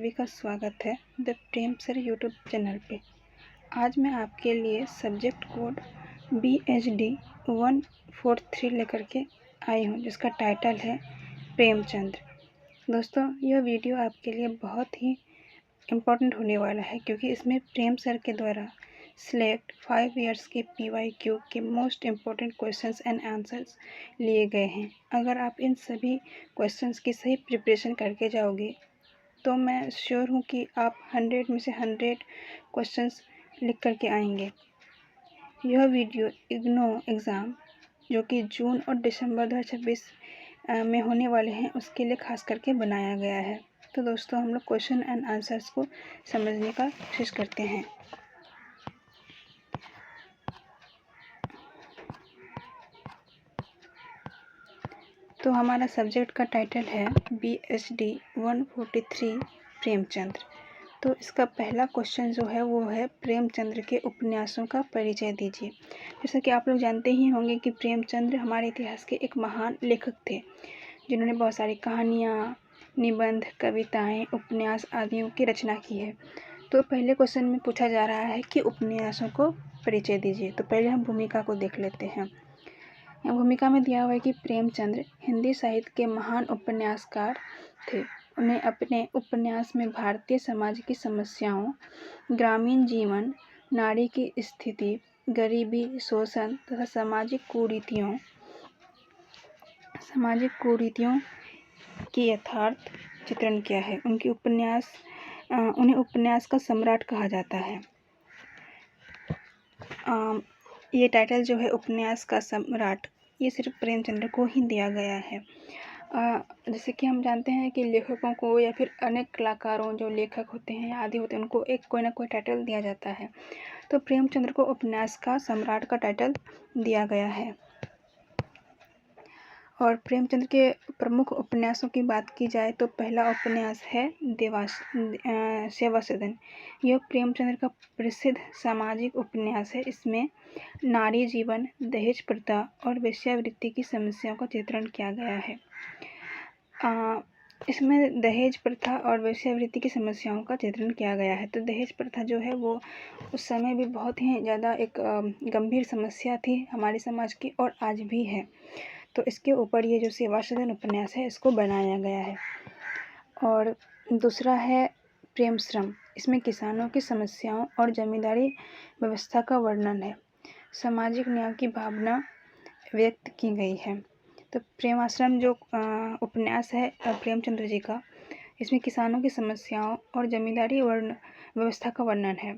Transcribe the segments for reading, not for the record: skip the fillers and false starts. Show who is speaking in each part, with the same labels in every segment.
Speaker 1: सभी का स्वागत है the Prem sir YouTube channel पे। आज मैं आपके लिए सब्जेक्ट कोड BHD 143 लेकर के आई हूँ, जिसका टाइटल है प्रेमचंद्र। दोस्तों, यह वीडियो आपके लिए बहुत ही इम्पोर्टेंट होने वाला है, क्योंकि इसमें प्रेम सर के द्वारा सिलेक्ट 5 इयर्स के PYQ के most important questions and answers लिए गए हैं। अगर आप इन सभी क्वेश्चंस की सही प्रिपरेशन करके जाओगे तो मैं श्योर हूँ कि आप 100 में से 100 क्वेश्चंस लिख करके आएंगे। यह वीडियो इग्नो एग्ज़ाम जो कि जून और दिसंबर 2026 में होने वाले हैं, उसके लिए खास करके बनाया गया है। तो दोस्तों, हम लोग क्वेश्चन एंड आंसर्स को समझने का कोशिश करते हैं। तो हमारा सब्जेक्ट का टाइटल है BHD 143 प्रेमचंद्र। तो इसका पहला क्वेश्चन जो है वो है प्रेमचंद्र के उपन्यासों का परिचय दीजिए। जैसा कि आप लोग जानते ही होंगे कि प्रेमचंद्र हमारे इतिहास के एक महान लेखक थे, जिन्होंने बहुत सारी कहानियाँ, निबंध, कविताएं, उपन्यास आदियों की रचना की है। तो पहले क्वेश्चन में पूछा जा रहा है कि उपन्यासों को परिचय दीजिए। तो पहले हम भूमिका को देख लेते हैं। भूमिका में दिया हुआ है कि प्रेमचंद्र हिंदी साहित्य के महान उपन्यासकार थे। उन्हें अपने उपन्यास में भारतीय समाज की समस्याओं, ग्रामीण जीवन, नारी की स्थिति, गरीबी, शोषण तथा सामाजिक कुरीतियों की यथार्थ चित्रण किया है। उन्हें उपन्यास का सम्राट कहा जाता है। ये टाइटल जो है उपन्यास का सम्राट, ये सिर्फ प्रेमचंद्र को ही दिया गया है। जैसे कि हम जानते हैं कि लेखकों को या फिर अनेक कलाकारों, जो लेखक होते हैं आदि होते हैं, उनको एक कोई ना कोई टाइटल दिया जाता है। तो प्रेमचंद्र को उपन्यास का सम्राट का टाइटल दिया गया है। और प्रेमचंद्र के प्रमुख उपन्यासों की बात की जाए तो पहला उपन्यास है सेवा सदन। यह प्रेमचंद्र का प्रसिद्ध सामाजिक उपन्यास है। इसमें नारी जीवन, दहेज प्रथा और वेश्यावृत्ति की समस्याओं का चित्रण किया गया है। इसमें दहेज प्रथा और वेश्यावृत्ति की समस्याओं का चित्रण किया गया है। तो दहेज प्रथा जो है वो उस समय भी बहुत ही ज़्यादा एक गंभीर समस्या थी हमारे समाज की, और आज भी है। तो इसके ऊपर ये जो सेवा सदन उपन्यास है, इसको बनाया गया है। और दूसरा है प्रेम श्रम। इसमें किसानों की समस्याओं और जमींदारी व्यवस्था का वर्णन है। सामाजिक न्याय की भावना व्यक्त की गई है। तो प्रेमाश्रम जो उपन्यास है प्रेमचंद्र जी का, इसमें किसानों की समस्याओं और जमींदारी व्यवस्था का वर्णन है।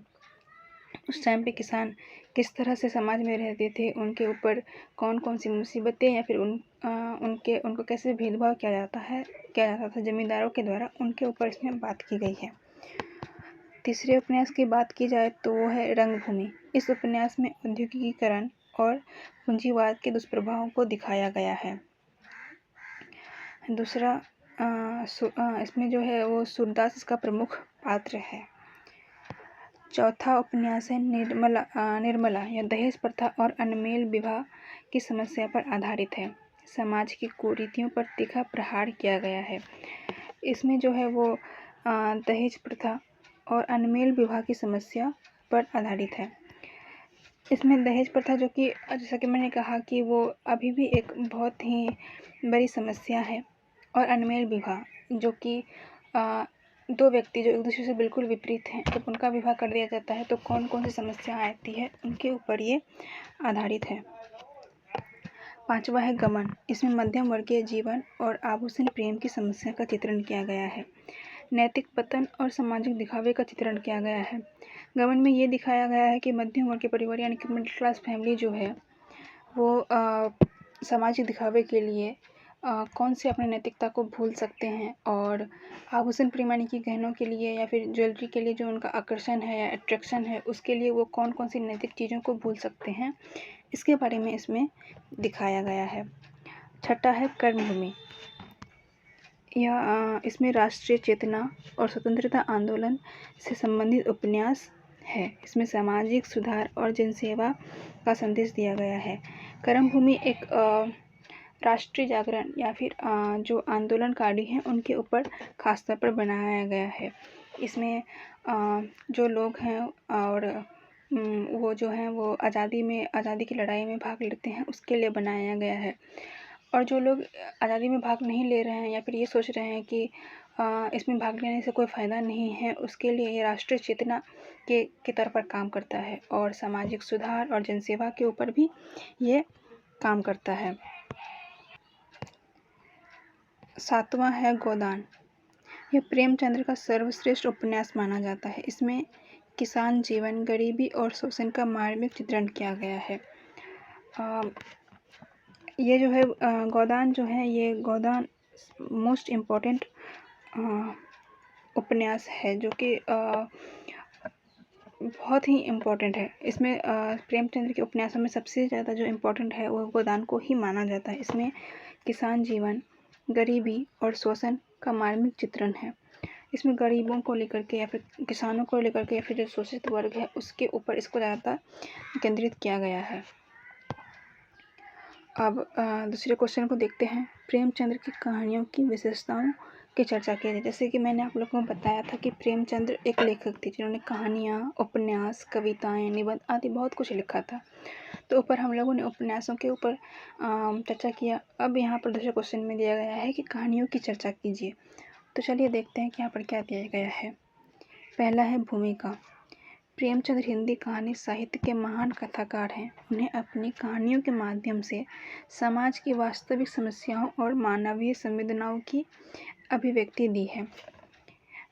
Speaker 1: उस टाइम पे किसान किस तरह से समाज में रहते थे, उनके ऊपर कौन कौन सी मुसीबतें या फिर उनको कैसे भेदभाव किया जाता था जमींदारों के द्वारा, उनके ऊपर इसमें बात की गई है। तीसरे उपन्यास की बात की जाए तो वो है रंगभूमि। इस उपन्यास में औद्योगिकीकरण और पूंजीवाद के दुष्प्रभावों को दिखाया गया है। दूसरा इसमें जो है वो सूरदास इसका प्रमुख पात्र है। चौथा उपन्यास है निर्मला। यह दहेज प्रथा और अनमेल विवाह की समस्या पर आधारित है। समाज की कुरीतियों पर तीखा प्रहार किया गया है। इसमें जो है वो दहेज प्रथा और अनमेल विवाह की समस्या पर आधारित है। इसमें दहेज प्रथा जो कि जैसा कि मैंने कहा कि वो अभी भी एक बहुत ही बड़ी समस्या है, और अनमेल विवाह जो कि दो व्यक्ति जो एक दूसरे से बिल्कुल विपरीत हैं, जब उनका विवाह कर दिया जाता है तो कौन कौन सी समस्याएं आती है, उनके ऊपर ये आधारित है। पांचवा है गमन। इसमें मध्यम वर्गीय जीवन और आभूषण प्रेम की समस्या का चित्रण किया गया है। नैतिक पतन और सामाजिक दिखावे का चित्रण किया गया है। गमन में ये दिखाया गया है कि मध्यम वर्गीय परिवार यानी कि मिडिल क्लास फैमिली जो है वो सामाजिक दिखावे के लिए कौन से अपने नैतिकता को भूल सकते हैं, और आभूषण प्रेम यानी कि गहनों के लिए या फिर ज्वेलरी के लिए जो उनका आकर्षण है या अट्रैक्शन है, उसके लिए वो कौन कौन सी नैतिक चीज़ों को भूल सकते हैं, इसके बारे में इसमें दिखाया गया है। छठा है कर्मभूमि। यह इसमें राष्ट्रीय चेतना और स्वतंत्रता आंदोलन से संबंधित उपन्यास है। इसमें सामाजिक सुधार और जनसेवा का संदेश दिया गया है। कर्मभूमि एक राष्ट्रीय जागरण या फिर जो आंदोलनकारी हैं उनके ऊपर खासतौर पर बनाया गया है। इसमें जो लोग हैं और वो जो हैं वो आज़ादी की लड़ाई में भाग लेते हैं, उसके लिए बनाया गया है। और जो लोग आज़ादी में भाग नहीं ले रहे हैं या फिर ये सोच रहे हैं कि इसमें भाग लेने से कोई फ़ायदा नहीं है, उसके लिए ये राष्ट्रीय चेतना के तौर पर काम करता है और सामाजिक सुधार और जनसेवा के ऊपर भी ये काम करता है। 7वां है गोदान। यह प्रेमचंद्र का सर्वश्रेष्ठ उपन्यास माना जाता है। इसमें किसान जीवन, गरीबी और शोषण का मार्मिक चित्रण किया गया है। ये जो है गोदान जो है, ये गोदान मोस्ट इम्पोर्टेंट उपन्यास है जो कि बहुत ही इम्पोर्टेंट है। इसमें प्रेमचंद्र के उपन्यासों में सबसे ज़्यादा जो इम्पोर्टेंट है वो गोदान को ही माना जाता है। इसमें किसान जीवन, गरीबी और शोषण का मार्मिक चित्रण है। इसमें गरीबों को लेकर के या फिर किसानों को लेकर के या फिर जो शोषित वर्ग है उसके ऊपर इसको ज़्यादातर केंद्रित किया गया है। अब दूसरे क्वेश्चन को देखते हैं। प्रेमचंद्र की कहानियों की विशेषताओं की चर्चा की जाए। जैसे कि मैंने आप लोगों को बताया था कि प्रेमचंद्र एक लेखक थे जिन्होंने कहानियाँ, उपन्यास, कविताएं, निबंध आदि बहुत कुछ लिखा था। तो ऊपर हम लोगों ने उपन्यासों के ऊपर चर्चा किया। अब यहाँ पर दूसरे क्वेश्चन में दिया गया है कि कहानियों की चर्चा कीजिए। तो चलिए देखते हैं कि यहाँ पर क्या दिया गया है। पहला है भूमिका। प्रेमचंद्र हिंदी कहानी साहित्य के महान कथाकार हैं। उन्हें अपनी कहानियों के माध्यम से समाज की वास्तविक समस्याओं और मानवीय संवेदनाओं की अभिव्यक्ति दी है।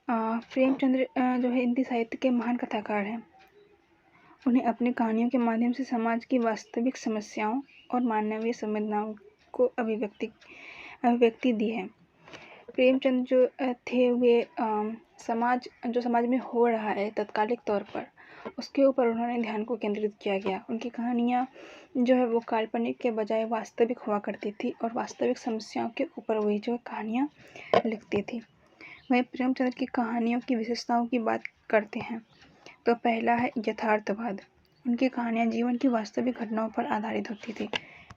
Speaker 1: प्रेमचंद्र जो है हिंदी साहित्य के महान कथाकार हैं। उन्हें अपनी कहानियों के माध्यम से समाज की वास्तविक समस्याओं और मानवीय संवेदनाओं को अभिव्यक्ति दी है। प्रेमचंद जो थे वे समाज में हो रहा है तत्कालिक तौर पर, उसके ऊपर उन्होंने ध्यान को केंद्रित किया गया। उनकी कहानियाँ जो है वो काल्पनिक के बजाय वास्तविक हुआ करती थी और वास्तविक समस्याओं के ऊपर वही जो कहानियाँ लिखती थी। वहीं प्रेमचंद की कहानियों की विशेषताओं की बात करते हैं तो पहला है यथार्थवाद। उनकी कहानियाँ जीवन की वास्तविक घटनाओं पर आधारित होती थी।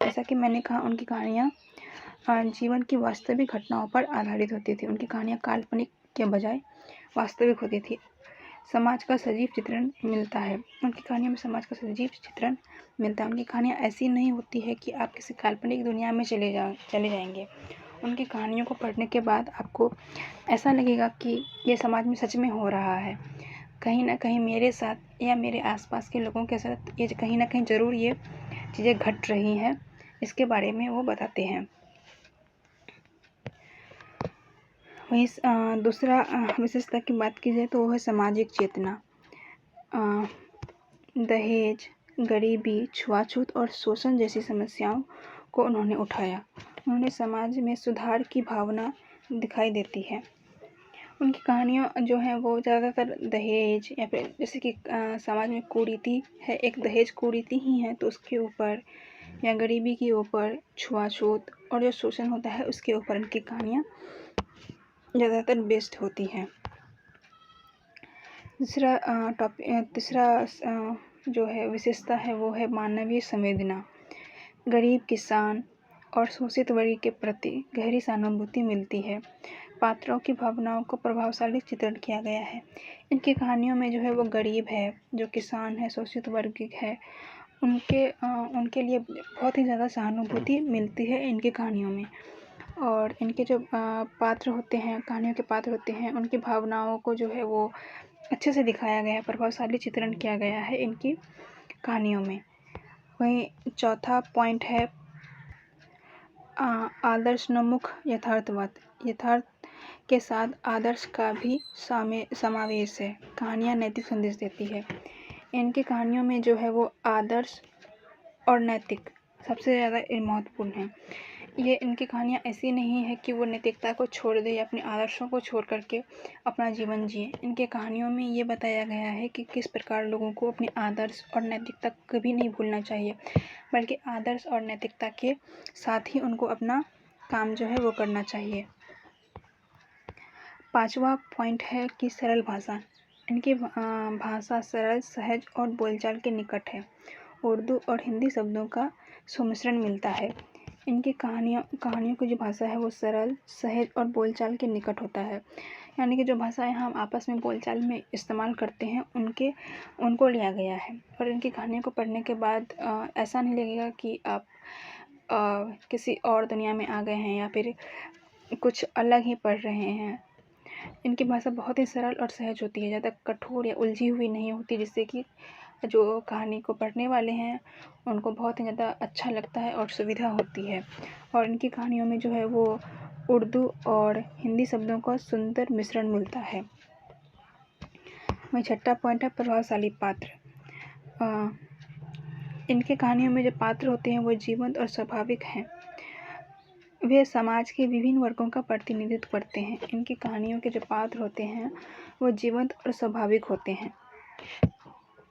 Speaker 1: जैसा कि मैंने कहा, उनकी कहानियाँ जीवन की वास्तविक घटनाओं पर आधारित होती थी। उनकी कहानियाँ काल्पनिक के बजाय वास्तविक होती थी। समाज का सजीव चित्रण मिलता है। उनकी कहानियों में समाज का सजीव चित्रण मिलता है। उनकी कहानियाँ ऐसी नहीं होती है कि आप किसी काल्पनिक दुनिया में चले जाएंगे। उनकी कहानियों को पढ़ने के बाद आपको ऐसा लगेगा कि ये समाज में सच में हो रहा है। कहीं ना कहीं मेरे साथ या मेरे आसपास के लोगों के साथ ये कहीं ना कहीं ज़रूर ये चीज़ें घट रही हैं, इसके बारे में वो बताते हैं। वहीं दूसरा विशेषता की बात की जाए तो वो है सामाजिक चेतना। दहेज, गरीबी, छुआछूत और शोषण जैसी समस्याओं को उन्होंने उठाया। उन्होंने समाज में सुधार की भावना दिखाई देती है। उनकी कहानियाँ जो हैं वो ज़्यादातर दहेज या फिर जैसे कि समाज में कुरीति है, एक दहेज कुरीति ही है तो उसके ऊपर, या गरीबी के ऊपर, छुआछूत और जो शोषण होता है उसके ऊपर उनकी कहानियाँ ज़्यादातर बेस्ड होती हैं। तीसरा जो है विशेषता है वो है मानवीय संवेदना। गरीब, किसान और शोषित वर्ग के प्रति गहरी सहानुभूति मिलती है। पात्रों की भावनाओं को प्रभावशाली चित्रण किया गया है। इनकी कहानियों में जो है वो गरीब है, जो किसान है, शोषित वर्ग है, उनके लिए बहुत ही ज़्यादा सहानुभूति मिलती है इनकी कहानियों में। और इनके जो पात्र होते हैं, कहानियों के पात्र होते हैं, उनकी भावनाओं को जो है वो अच्छे से दिखाया गया है, प्रभावशाली चित्रण किया गया है इनकी कहानियों में। वहीं चौथा पॉइंट है आदर्शोन्मुख यथार्थवाद। यथार्थ के साथ आदर्श का भी समावेश है। कहानियाँ नैतिक संदेश देती है। इनकी कहानियों में जो है वो आदर्श और नैतिक सबसे ज़्यादा महत्वपूर्ण है। ये इनकी कहानियाँ ऐसी नहीं है कि वो नैतिकता को छोड़ दे या अपने आदर्शों को छोड़ करके अपना जीवन जिए। इनके कहानियों में ये बताया गया है कि किस प्रकार लोगों को अपने आदर्श और नैतिकता कभी नहीं भूलना चाहिए, बल्कि आदर्श और नैतिकता के साथ ही उनको अपना काम जो है वो करना चाहिए। 5वां पॉइंट है कि सरल भाषा। इनकी भाषा सरल, सहज और बोलचाल के निकट है। उर्दू और हिंदी शब्दों का सुमिश्रण मिलता है। इनकी कहानियों की जो भाषा है वो सरल, सहज और बोलचाल के निकट होता है। यानी कि जो भाषाएं हम आपस में बोलचाल में इस्तेमाल करते हैं उनको लिया गया है। और इनकी कहानियों को पढ़ने के बाद ऐसा नहीं लगेगा कि आप किसी और दुनिया में आ गए हैं या फिर कुछ अलग ही पढ़ रहे हैं। इनकी भाषा बहुत ही सरल और सहज होती है, ज़्यादा कठोर या उलझी हुई नहीं होती, जिससे कि जो कहानी को पढ़ने वाले हैं उनको बहुत ही ज़्यादा अच्छा लगता है और सुविधा होती है। और इनकी कहानियों में जो है वो उर्दू और हिंदी शब्दों का सुंदर मिश्रण मिलता है। वही छठा पॉइंट है प्रभावशाली पात्र। इनके कहानियों में जो पात्र होते हैं वो जीवंत और स्वाभाविक हैं। वे समाज के विभिन्न वर्गों का प्रतिनिधित्व करते हैं। इनकी कहानियों के जो पात्र होते हैं वो जीवंत और स्वाभाविक होते हैं।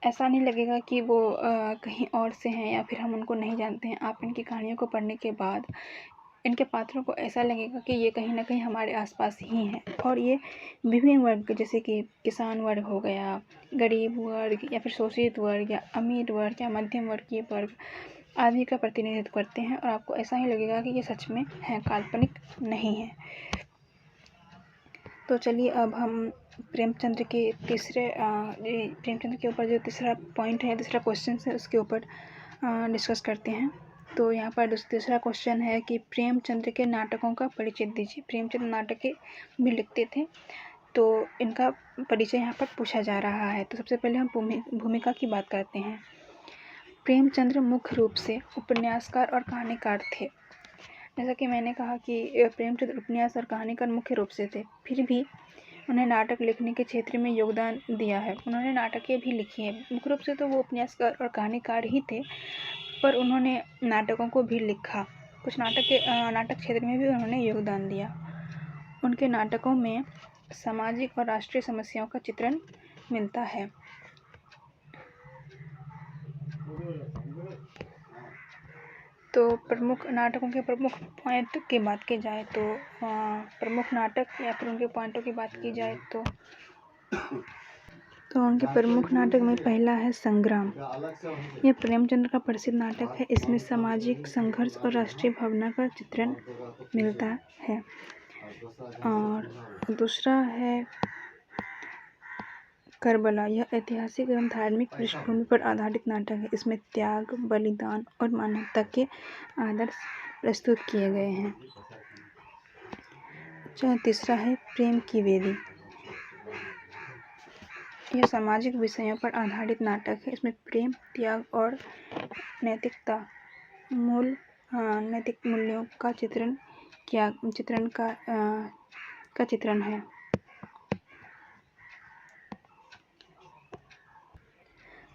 Speaker 1: ऐसा नहीं लगेगा कि वो कहीं और से हैं या फिर हम उनको नहीं जानते हैं। आप इनकी कहानियों को पढ़ने के बाद इनके पात्रों को ऐसा लगेगा कि ये कहीं ना कहीं हमारे आसपास ही हैं। और ये विभिन्न वर्ग, जैसे कि किसान वर्ग हो गया, गरीब वर्ग या फिर शोषित वर्ग या अमीर वर्ग या मध्यम वर्गीय वर्ग आदि का प्रतिनिधित्व करते हैं। और आपको ऐसा ही लगेगा कि ये सच में है, काल्पनिक नहीं है। तो चलिए अब हम प्रेमचंद्र के ऊपर जो तीसरा पॉइंट है, तीसरा क्वेश्चन है, उसके ऊपर डिस्कस करते हैं। तो यहाँ पर तीसरा क्वेश्चन है कि प्रेमचंद्र के नाटकों का परिचय दीजिए। प्रेमचंद्र नाटकें भी लिखते थे, तो इनका परिचय यहाँ पर पूछा जा रहा है। तो सबसे पहले हम भूमिका की बात करते हैं। प्रेमचंद्र मुख्य रूप से उपन्यासकार और कहानीकार थे। जैसा कि मैंने कहा कि प्रेमचंद्र उपन्यास और कहानीकार मुख्य रूप से थे, फिर भी उन्हें नाटक लिखने के क्षेत्र में योगदान दिया है। उन्होंने नाटकें भी लिखी हैं। मुख्य रूप से तो वो उपन्यासकार और कहानीकार ही थे, पर उन्होंने नाटकों को भी लिखा। कुछ नाटक क्षेत्र में भी उन्होंने योगदान दिया। उनके नाटकों में सामाजिक और राष्ट्रीय समस्याओं का चित्रण मिलता है। तो प्रमुख नाटकों के प्रमुख पॉइंट की बात की जाए तो प्रमुख नाटक या फिर उनके पॉइंटों की बात की जाए तो उनके प्रमुख नाटक में पहला है संग्राम। यह प्रेमचंद्र का प्रसिद्ध नाटक है। इसमें सामाजिक संघर्ष और राष्ट्रीय भावना का चित्रण मिलता है। और दूसरा है करबला। यह ऐतिहासिक एवं धार्मिक पृष्ठभूमि पर आधारित नाटक है। इसमें त्याग, बलिदान और मानवता के आदर्श प्रस्तुत किए गए हैं। तीसरा है प्रेम की वेदी। यह सामाजिक विषयों पर आधारित नाटक है। इसमें प्रेम, त्याग और नैतिक मूल्यों का चित्रण है।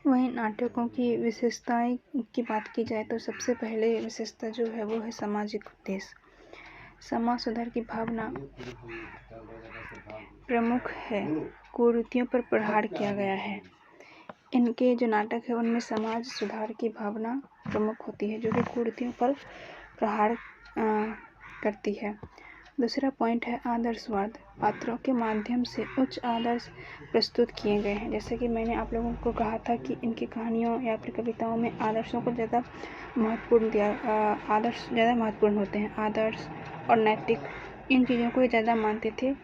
Speaker 1: वहीं नाटकों की विशेषताएं की बात की जाए तो सबसे पहले विशेषता जो है वो है सामाजिक उद्देश्य। समाज सुधार की भावना प्रमुख है। कुरीतियों पर प्रहार किया गया है। इनके जो नाटक है उनमें समाज सुधार की भावना प्रमुख होती है, जो कि कुरीतियों पर प्रहार करती है। दूसरा पॉइंट है आदर्शवाद। पात्रों के माध्यम से उच्च आदर्श प्रस्तुत किए गए हैं। जैसे कि मैंने आप लोगों को कहा था कि इनकी कहानियों या फिर कविताओं में आदर्शों को ज़्यादा महत्वपूर्ण होते हैं। आदर्श और नैतिक इन चीज़ों को ज़्यादा मानते थे।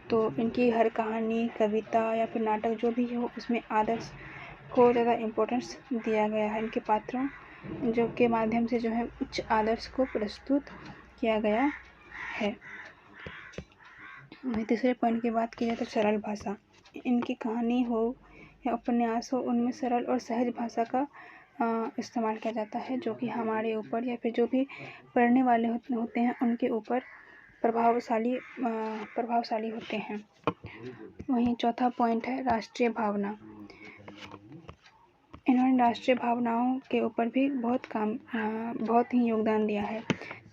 Speaker 1: तो इनकी हर कहानी, कविता या फिर नाटक जो भी हो उसमें आदर्श को ज़्यादा इम्पोर्टेंस दिया गया है। इनके पात्रों जो के माध्यम से जो है उच्च आदर्श को प्रस्तुत किया गया है। तीसरे पॉइंट की बात की जाए तो सरल भाषा। इनकी कहानी हो या उपन्यास हो, उनमें सरल और सहज भाषा का इस्तेमाल किया जाता है, जो कि हमारे ऊपर या फिर जो भी पढ़ने वाले होते हैं उनके ऊपर प्रभावशाली होते हैं। वहीं चौथा पॉइंट है राष्ट्रीय भावना। इन्होंने राष्ट्रीय भावनाओं के ऊपर भी बहुत ही योगदान दिया है,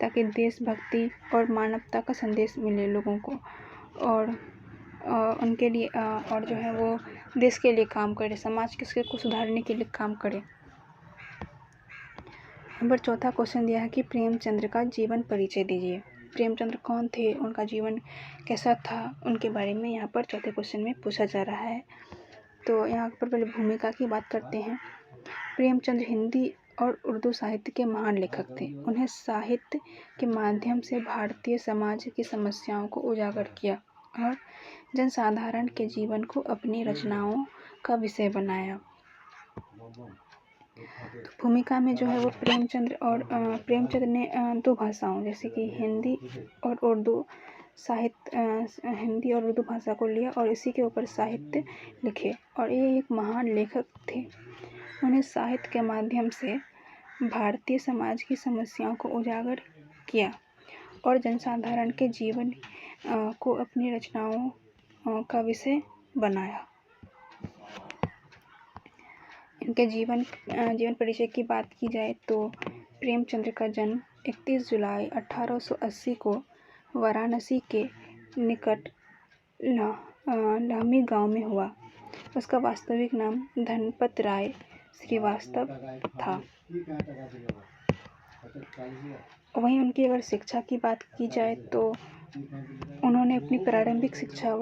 Speaker 1: ताकि देशभक्ति और मानवता का संदेश मिले लोगों को, और उनके लिए और जो है वो देश के लिए काम करे, समाज को सुधारने के लिए काम करे। नंबर चौथा क्वेश्चन दिया है कि प्रेमचंद्र का जीवन परिचय दीजिए। प्रेमचंद्र कौन थे, उनका जीवन कैसा था, उनके बारे में यहाँ पर चौथे क्वेश्चन में पूछा जा रहा है। तो यहाँ पर पहले भूमिका की बात करते हैं। प्रेमचंद्र हिंदी और उर्दू साहित्य के महान लेखक थे। उन्हें साहित्य के माध्यम से भारतीय समाज की समस्याओं को उजागर किया और जनसाधारण के जीवन को अपनी रचनाओं का विषय बनाया। तो भूमिका में जो है वो प्रेमचंद ने दो भाषाओं जैसे कि हिंदी और उर्दू भाषा को लिया और इसी के ऊपर साहित्य लिखे और ये एक महान लेखक थे। उन्हें साहित्य के माध्यम से भारतीय समाज की समस्याओं को उजागर किया और जनसाधारण के जीवन को अपनी रचनाओं का विषय बनाया। इनके जीवन परिचय की बात की जाए तो प्रेमचंद का जन्म 31 जुलाई 1880 को वाराणसी के निकट लाहमी गांव में हुआ। उसका वास्तविक नाम धनपत राय श्रीवास्तव था। वहीं उनकी अगर शिक्षा की बात की जाए तो उन्होंने अपनी प्रारंभिक शिक्षा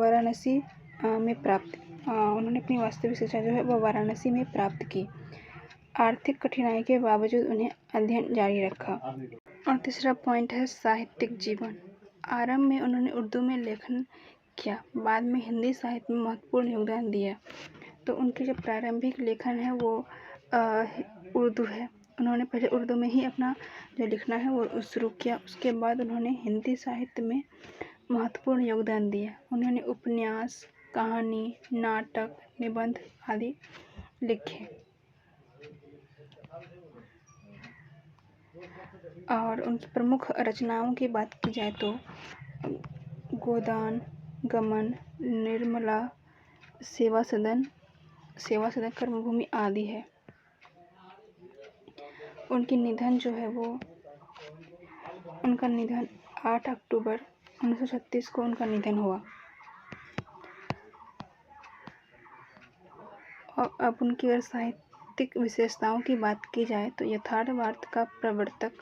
Speaker 1: उन्होंने अपनी वास्तविक शिक्षा जो है वो वाराणसी में प्राप्त की। आर्थिक कठिनाई के बावजूद उन्हें अध्ययन जारी रखा। और तीसरा पॉइंट है साहित्यिक जीवन। आरंभ में उन्होंने उर्दू में लेखन किया, बाद में हिंदी साहित्य में महत्वपूर्ण योगदान दिया। तो उनकी जो प्रारंभिक लेखन है वो उर्दू है। उन्होंने पहले उर्दू में ही अपना जो लिखना है वो शुरू किया। उसके बाद उन्होंने हिंदी साहित्य में महत्वपूर्ण योगदान दिया। उन्होंने उपन्यास, कहानी, नाटक, निबंध आदि लिखे। और उनकी प्रमुख रचनाओं की बात की जाए तो गोदान, गमन, निर्मला, सेवा सदन, कर्मभूमि आदि है। उनका निधन 8 अक्टूबर 1936 को उनका निधन हुआ। और अब उनकी अगर साहित्यिक विशेषताओं की बात की जाए तो यथार्थवाद का प्रवर्तक,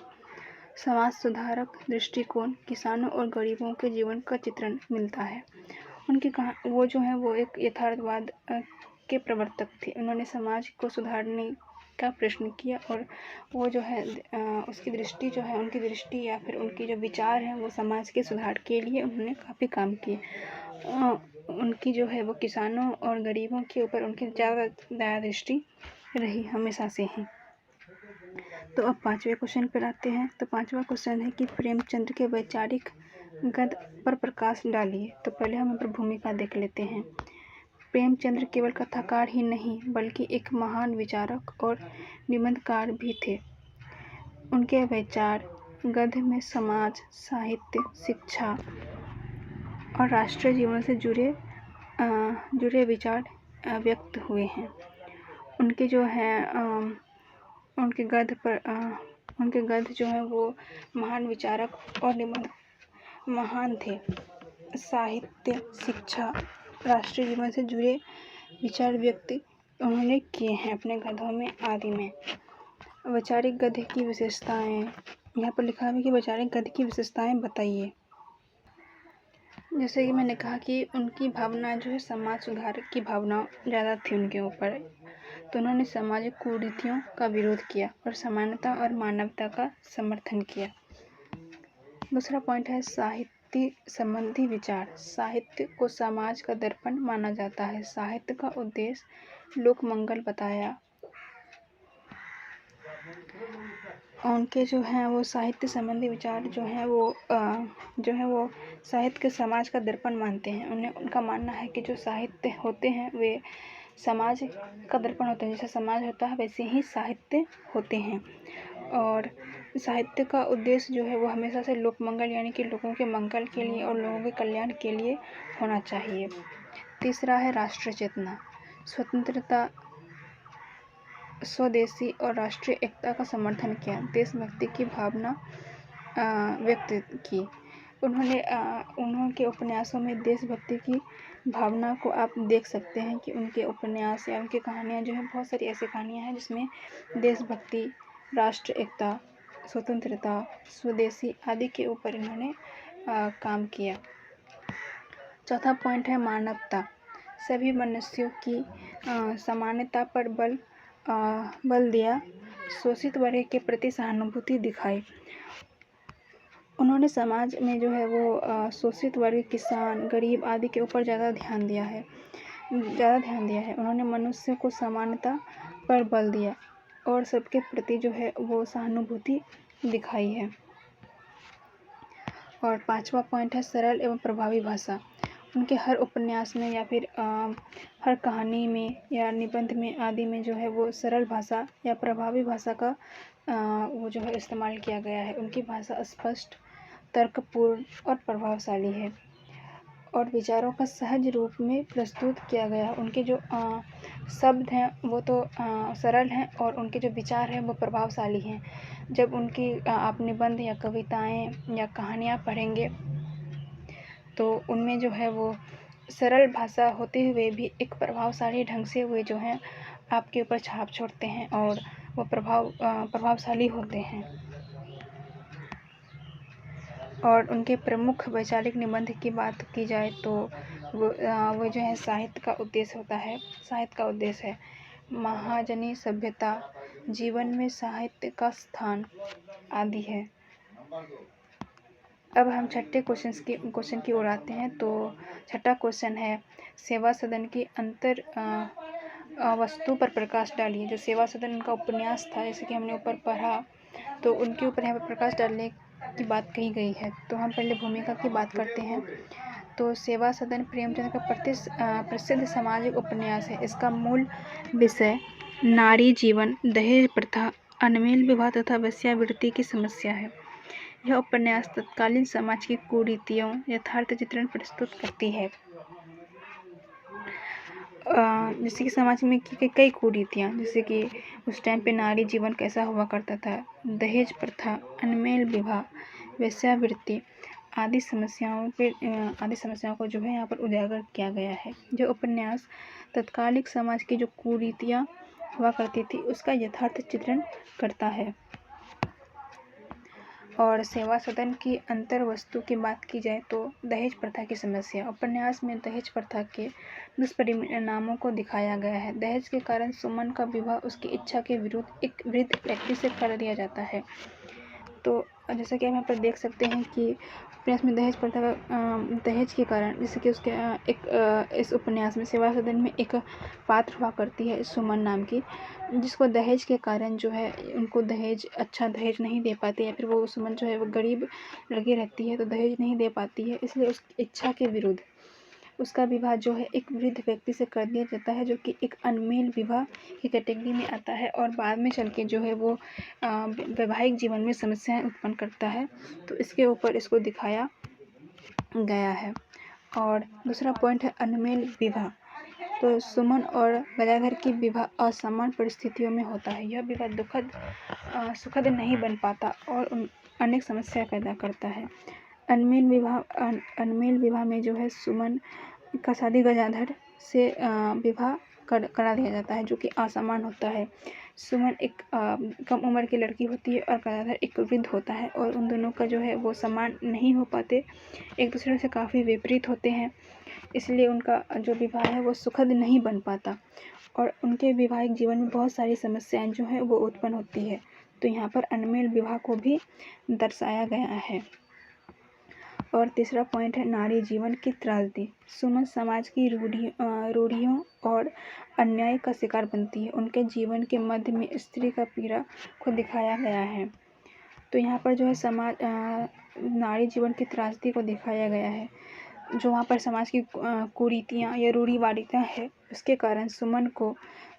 Speaker 1: समाज सुधारक दृष्टिकोण, किसानों और गरीबों के जीवन का चित्रण मिलता है। वो जो है वो एक यथार्थवाद के प्रवर्तक थे। उन्होंने समाज को सुधारने का प्रश्न किया और वो जो है उनकी दृष्टि या फिर उनके जो विचार हैं वो समाज के सुधार के लिए उन्होंने काफ़ी काम किए। उनकी जो है वो किसानों और गरीबों के ऊपर उनकी ज़्यादा दया दृष्टि रही हमेशा से ही। तो अब 5वें क्वेश्चन पर आते हैं। तो 5वां क्वेश्चन है कि प्रेमचंद के वैचारिक गद पर प्रकाश डालिए। तो पहले हम पर भूमिका देख लेते हैं। प्रेमचंद केवल कथाकार ही नहीं बल्कि एक महान विचारक और निबंधकार भी थे। उनके विचार गद्य में समाज, साहित्य, शिक्षा और राष्ट्रीय जीवन से जुड़े विचार व्यक्त हुए हैं। उनके जो है उनके गद्य जो है वो महान विचारक और निबंध महान थे। साहित्य, शिक्षा, राष्ट्रीय जीवन से जुड़े विचार व्यक्त उन्होंने किए हैं अपने गद्यों में आदि में। वैचारिक गद्य की विशेषताएं यहाँ पर लिखा है कि वैचारिक गद्य की विशेषताएं बताइए। जैसे कि मैंने कहा कि उनकी भावना जो है समाज सुधार की भावना ज़्यादा थी उनके ऊपर। तो उन्होंने सामाजिक कुरीतियों का विरोध किया और समानता और मानवता का समर्थन किया। दूसरा पॉइंट है साहित्य संबंधी विचार। साहित्य को समाज का दर्पण माना जाता है। साहित्य का उद्देश्य लोक मंगल बताया। उनके जो हैं वो साहित्य संबंधी विचार जो हैं वो साहित्य के समाज का दर्पण मानते हैं। उनका मानना है कि जो साहित्य होते हैं वे समाज का दर्पण होते हैं। जैसे समाज होता है वैसे ही साहित्य होते हैं। और साहित्य का उद्देश्य जो है वो हमेशा से लोक मंगल यानी कि लोगों के मंगल के लिए और लोगों के कल्याण के लिए होना चाहिए। तीसरा है राष्ट्रीय चेतना। स्वतंत्रता, स्वदेशी और राष्ट्रीय एकता का समर्थन किया। देशभक्ति की भावना व्यक्त की। उनके उपन्यासों में देशभक्ति की भावना को आप देख सकते हैं कि उनके उपन्यास या उनकी कहानियाँ जो हैं बहुत सारी ऐसी कहानियाँ हैं जिसमें देशभक्ति, राष्ट्र एकता, स्वतंत्रता, स्वदेशी आदि के ऊपर इन्होंने काम किया। चौथा पॉइंट है मानवता। सभी मनुष्यों की समानता पर बल दिया शोषित वर्ग के प्रति सहानुभूति दिखाई। उन्होंने समाज में जो है वो शोषित वर्ग, किसान, गरीब आदि के ऊपर ज़्यादा ध्यान दिया है। उन्होंने मनुष्य को समानता पर बल दिया और सबके प्रति जो है वो सहानुभूति दिखाई है। और 5वां पॉइंट है सरल एवं प्रभावी भाषा। उनके हर उपन्यास में या फिर हर कहानी में या निबंध में आदि में जो है वो सरल भाषा या प्रभावी भाषा का वो जो है इस्तेमाल किया गया है। उनकी भाषा स्पष्ट, तर्कपूर्ण और प्रभावशाली है और विचारों का सहज रूप में प्रस्तुत किया गया है। उनके जो शब्द हैं वो तो सरल हैं और उनके जो विचार हैं वो प्रभावशाली हैं। जब उनकी आप निबंध या कविताएं या कहानियाँ पढ़ेंगे तो उनमें जो है वो सरल भाषा होते हुए भी एक प्रभावशाली ढंग से वे जो हैं आपके ऊपर छाप छोड़ते हैं और वो प्रभावशाली होते हैं। और उनके प्रमुख वैचारिक निबंध की बात की जाए तो वो जो है साहित्य का उद्देश्य है। महाजनी सभ्यता, जीवन में साहित्य का स्थान आदि है। अब हम छठे क्वेश्चन की ओर आते हैं। तो छठा क्वेश्चन है सेवा सदन की अंतर वस्तु पर प्रकाश डालिए। जो सेवा सदन उनका उपन्यास था, जैसे कि हमने ऊपर पढ़ा, तो उनके ऊपर यहाँ पर प्रकाश डालने की बात कही गई है। तो हम पहले भूमिका की बात करते हैं। तो सेवा सदन प्रेमचंद का प्रसिद्ध सामाजिक उपन्यास है। इसका मूल विषय नारी जीवन, दहेज प्रथा, अनमेल विवाह तथा वेश्यावृत्ति की समस्या है। यह उपन्यास तत्कालीन समाज की कुरीतियों यथार्थ चित्रण प्रस्तुत करती है। जैसे कि समाज में की कई कुरीतियाँ, जैसे कि उस टाइम पे नारी जीवन कैसा हुआ करता था, दहेज प्रथा, अनमेल विवाह, वेश्यावृत्ति आदि समस्याओं को जो है यहाँ पर उजागर किया गया है। जो उपन्यास तत्कालिक समाज की जो कुरीतियाँ हुआ करती थी उसका यथार्थ चित्रण करता है। और सेवा सदन की अंतर वस्तु की बात की जाए तो दहेज प्रथा की समस्या। उपन्यास में दहेज प्रथा के दुष्परिणामों को दिखाया गया है। दहेज के कारण सुमन का विवाह उसकी इच्छा के विरुद्ध एक वृद्ध व्यक्ति से कर दिया जाता है। तो जैसा कि हम यहाँ पर देख सकते हैं कि उपन्यास में दहेज प्रथा का दहेज के कारण, जैसे कि उसके इस उपन्यास में सेवा सदन में एक पात्र हुआ करती है सुमन नाम की, जिसको दहेज के कारण जो है उनको अच्छा दहेज नहीं दे पाते, या फिर वो सुमन जो है वो गरीब लड़की रहती है तो दहेज नहीं दे पाती है, इसलिए उसकी इच्छा के विरुद्ध उसका विवाह जो है एक वृद्ध व्यक्ति से कर दिया जाता है, जो कि एक अनमेल विवाह की कैटेगरी में आता है और बाद में चल के जो है वो वैवाहिक जीवन में समस्याएं उत्पन्न करता है। तो इसके ऊपर इसको दिखाया गया है। और दूसरा पॉइंट है अनमेल विवाह। तो सुमन और गदाधर की विवाह असमान परिस्थितियों में होता है। यह विवाह सुखद नहीं बन पाता और अनेक समस्या पैदा करता है। अनमेल विवाह में जो है सुमन का शादी गदाधर से विवाह करा दिया जाता है, जो कि असमान होता है। सुमन एक कम उम्र की लड़की होती है और गदाधर एक वृद्ध होता है और उन दोनों का जो है वो समान नहीं हो पाते, एक दूसरे से काफ़ी विपरीत होते हैं, इसलिए उनका जो विवाह है वो सुखद नहीं बन पाता और उनके वैवाहिक जीवन में बहुत सारी समस्याएं जो है वो उत्पन्न होती है। तो यहाँ पर अनमेल विवाह को भी दर्शाया गया है। और तीसरा पॉइंट है नारी जीवन की त्रासदी। सुमन समाज की रूढ़ियों और अन्याय का शिकार बनती है। उनके जीवन के मध्य में स्त्री का पीड़ा को दिखाया गया है। तो यहाँ पर जो है नारी जीवन की त्रासदी को दिखाया गया है। जो वहाँ पर समाज की कुरीतियाँ या रूढ़िवादिता है, उसके कारण सुमन को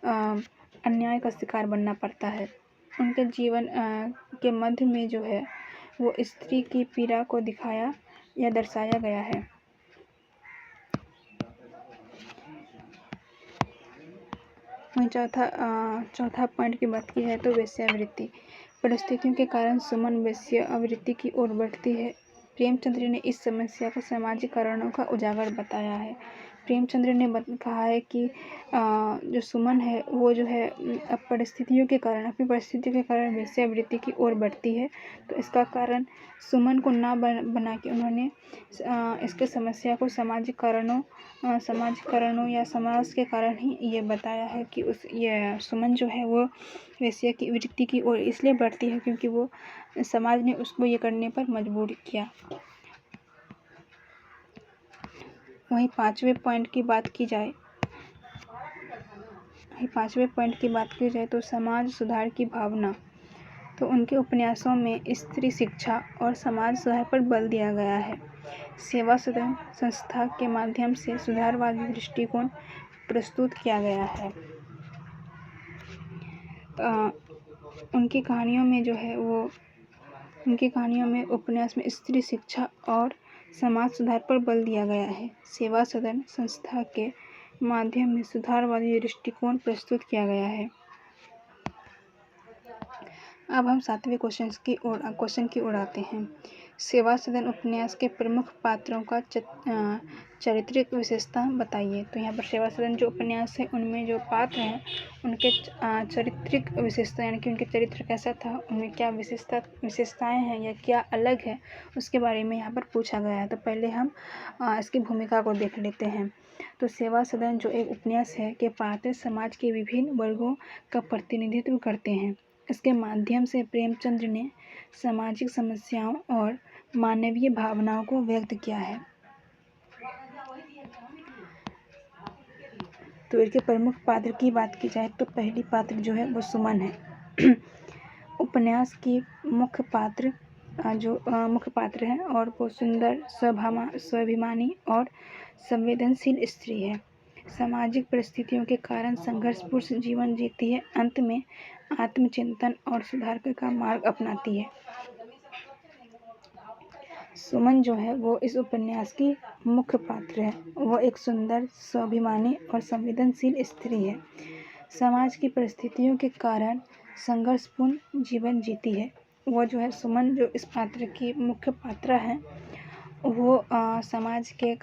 Speaker 1: अन्याय का शिकार बनना पड़ता है। उनके जीवन के मध्य में जो है वो स्त्री की पीड़ा को दिखाया या दर्शाया गया है। चौथा पॉइंट की बात की जाए तो वेश्यावृत्ति। परिस्थितियों के कारण सुमन वेश्यावृत्ति की ओर बढ़ती है। प्रेमचंद्र ने इस समस्या को सामाजिक कारणों का उजागर बताया है। प्रेमचंद्र ने कहा है कि जो सुमन है वो जो है अपनी परिस्थितियों के कारण वेश्यावृत्ति की ओर बढ़ती है। तो इसका कारण सुमन को ना बना के उन्होंने इसके समस्या को सामाजिक कारणों या समाज के कारण ही ये बताया है कि ये सुमन जो है वो वेश्या की वृत्ति की ओर इसलिए बढ़ती है क्योंकि वो समाज ने उसको ये करने पर मजबूर किया। वहीं पांचवें पॉइंट की बात की जाए तो समाज सुधार की भावना। तो उनके उपन्यासों में स्त्री शिक्षा और समाज सुधार पर बल दिया गया है। सेवा सदन संस्था के माध्यम से सुधारवादी दृष्टिकोण प्रस्तुत किया गया है। उनकी कहानियों में उपन्यास में स्त्री शिक्षा और समाज सुधार पर बल दिया गया है। सेवा सदन संस्था के माध्यम में सुधारवादी दृष्टिकोण प्रस्तुत किया गया है। अब हम 7वें क्वेश्चन की ओर आते हैं। सेवा सदन उपन्यास के प्रमुख पात्रों का चारित्रिक विशेषता बताइए। तो यहाँ पर सेवा सदन जो उपन्यास है उनमें जो पात्र हैं उनके चारित्रिक विशेषता यानी कि उनके चरित्र कैसा था, उनमें क्या विशेषताएं हैं या क्या अलग है उसके बारे में यहाँ पर पूछा गया है। तो पहले हम इसकी भूमिका को देख लेते हैं। तो सेवा सदन जो एक उपन्यास है के पात्र समाज के विभिन्न वर्गों का प्रतिनिधित्व करते हैं। इसके माध्यम से प्रेमचंद्र ने सामाजिक समस्याओं और मानवीय भावनाओं को व्यक्त किया है। तो इसके प्रमुख पात्र की बात की जाए तो पहली पात्र जो है वो सुमन है। उपन्यास की मुख्य पात्र है और वो सुंदर, स्वाभिमानी और संवेदनशील स्त्री है। सामाजिक परिस्थितियों के कारण संघर्षपूर्ण जीवन जीती है। अंत में आत्मचिंतन और सुधार का मार्ग अपनाती है। सुमन जो है वो इस उपन्यास की मुख्य पात्र है। वो एक सुंदर, स्वाभिमानी और संवेदनशील स्त्री है। समाज की परिस्थितियों के कारण संघर्षपूर्ण जीवन जीती है। वो जो है सुमन जो इस पात्र की मुख्य पात्र है वो समाज की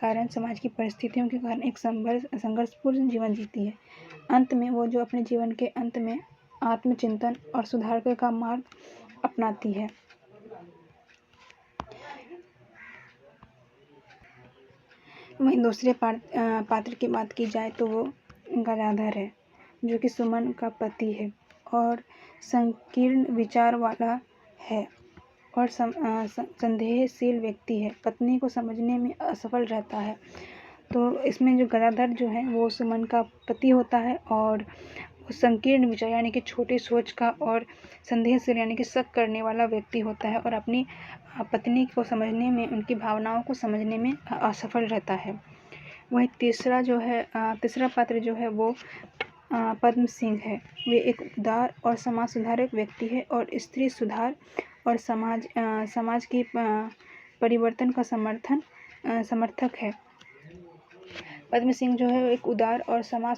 Speaker 1: परिस्थितियों के कारण एक संघर्षपूर्ण जीवन जीती है। अंत में वो जो अपने जीवन के अंत में आत्मचिंतन और सुधार का मार्ग अपनाती है। वहीं दूसरे पात्र की बात की जाए तो वो गदाधर है जो कि सुमन का पति है और संकीर्ण विचार वाला है और संदेहशील व्यक्ति है। पत्नी को समझने में असफल रहता है। तो इसमें जो गदाधर जो है वो सुमन का पति होता है और संकीर्ण विचार यानी कि छोटी सोच का और संदेहशील यानी कि शक करने वाला व्यक्ति होता है और अपनी पत्नी को समझने में, उनकी भावनाओं को समझने में असफल रहता है। वहीं तीसरा पात्र जो है वो पद्म सिंह है। वे एक उदार और समाज सुधारक व्यक्ति है और स्त्री सुधार और समाज की परिवर्तन का समर्थक है। पद्म सिंह जो है एक उदार और समाज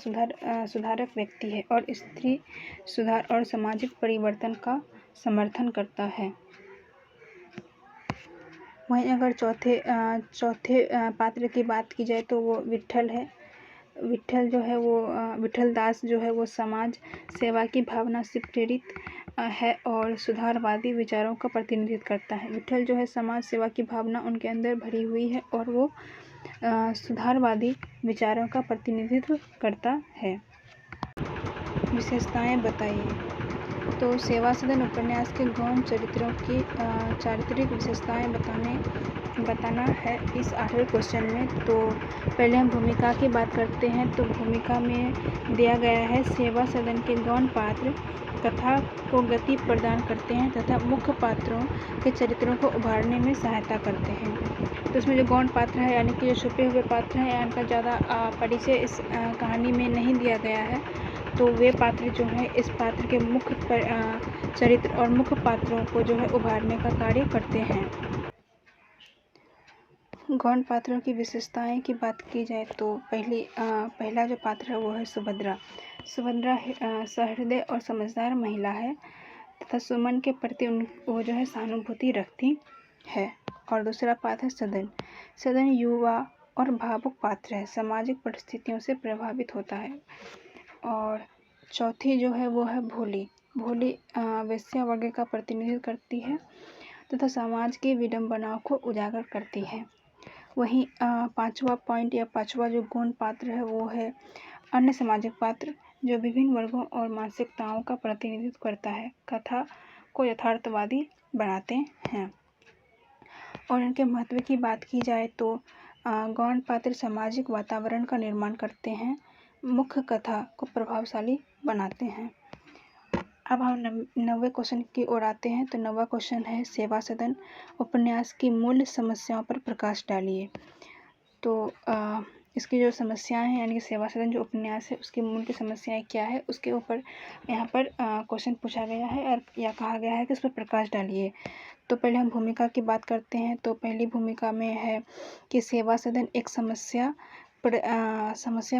Speaker 1: सुधारक व्यक्ति है और स्त्री सुधार और सामाजिक परिवर्तन का समर्थन करता है। वहीं अगर चौथे पात्र की बात की जाए तो वो विट्ठल है। विट्ठल दास जो है वो समाज सेवा की भावना से प्रेरित है और सुधारवादी विचारों का प्रतिनिधित्व करता है। विट्ठल जो है समाज सेवा की भावना उनके अंदर भरी हुई है और वो सुधारवादी विचारों का प्रतिनिधित्व करता है। विशेषताएं बताइए। तो सेवा सदन उपन्यास के गौण चरित्रों की चारित्रिक विशेषताएं बताना है इस 8वें क्वेश्चन में। तो पहले हम भूमिका की बात करते हैं। तो भूमिका में दिया गया है सेवा सदन के गौण पात्र कथा को गति प्रदान करते हैं तथा मुख्य पात्रों के चरित्रों को उभारने में सहायता करते हैं। तो इसमें जो गौण पात्र है यानी कि जो छुपे हुए पात्र हैं इनका ज़्यादा परिचय इस कहानी में नहीं दिया गया है। तो वे पात्र जो है इस पात्र के मुख्य चरित्र और मुख्य पात्रों को जो है उभारने का कार्य करते हैं। गौण पात्रों की विशेषताएं की बात की जाए तो पहला जो पात्र है वो है सुभद्रा। सुभद्रा सहृदय और समझदार महिला है तथा सुमन के प्रति वो जो है सहानुभूति रखती है। और दूसरा पात्र है सदन। सदन युवा और भावुक पात्र है, सामाजिक परिस्थितियों से प्रभावित होता है। और चौथी जो है वो है भोली। भोली वेश्या वर्ग का प्रतिनिधित्व करती है तथा समाज की विडंबनाओं को उजागर करती है। वहीं पांचवा पॉइंट या पांचवा जो गौण पात्र है वो है अन्य सामाजिक पात्र, जो विभिन्न वर्गों और मानसिकताओं का प्रतिनिधित्व करता है, कथा को यथार्थवादी बनाते हैं। और इनके महत्व की बात की जाए तो गौण पात्र सामाजिक वातावरण का निर्माण करते हैं, मुख्य कथा को प्रभावशाली बनाते हैं। अब हम 90वें क्वेश्चन की ओर आते हैं। तो 90वां क्वेश्चन है सेवा सदन उपन्यास की मूल समस्याओं पर प्रकाश डालिए। तो इसकी जो समस्याएं हैं यानी कि सेवा सदन जो उपन्यास है उसकी मूल की समस्याएं क्या है, उसके ऊपर यहाँ पर क्वेश्चन पूछा गया है और या कहा गया है कि उस पर प्रकाश डालिए। तो पहले हम भूमिका की बात करते हैं। तो पहली भूमिका में है कि सेवा सदन एक समस्या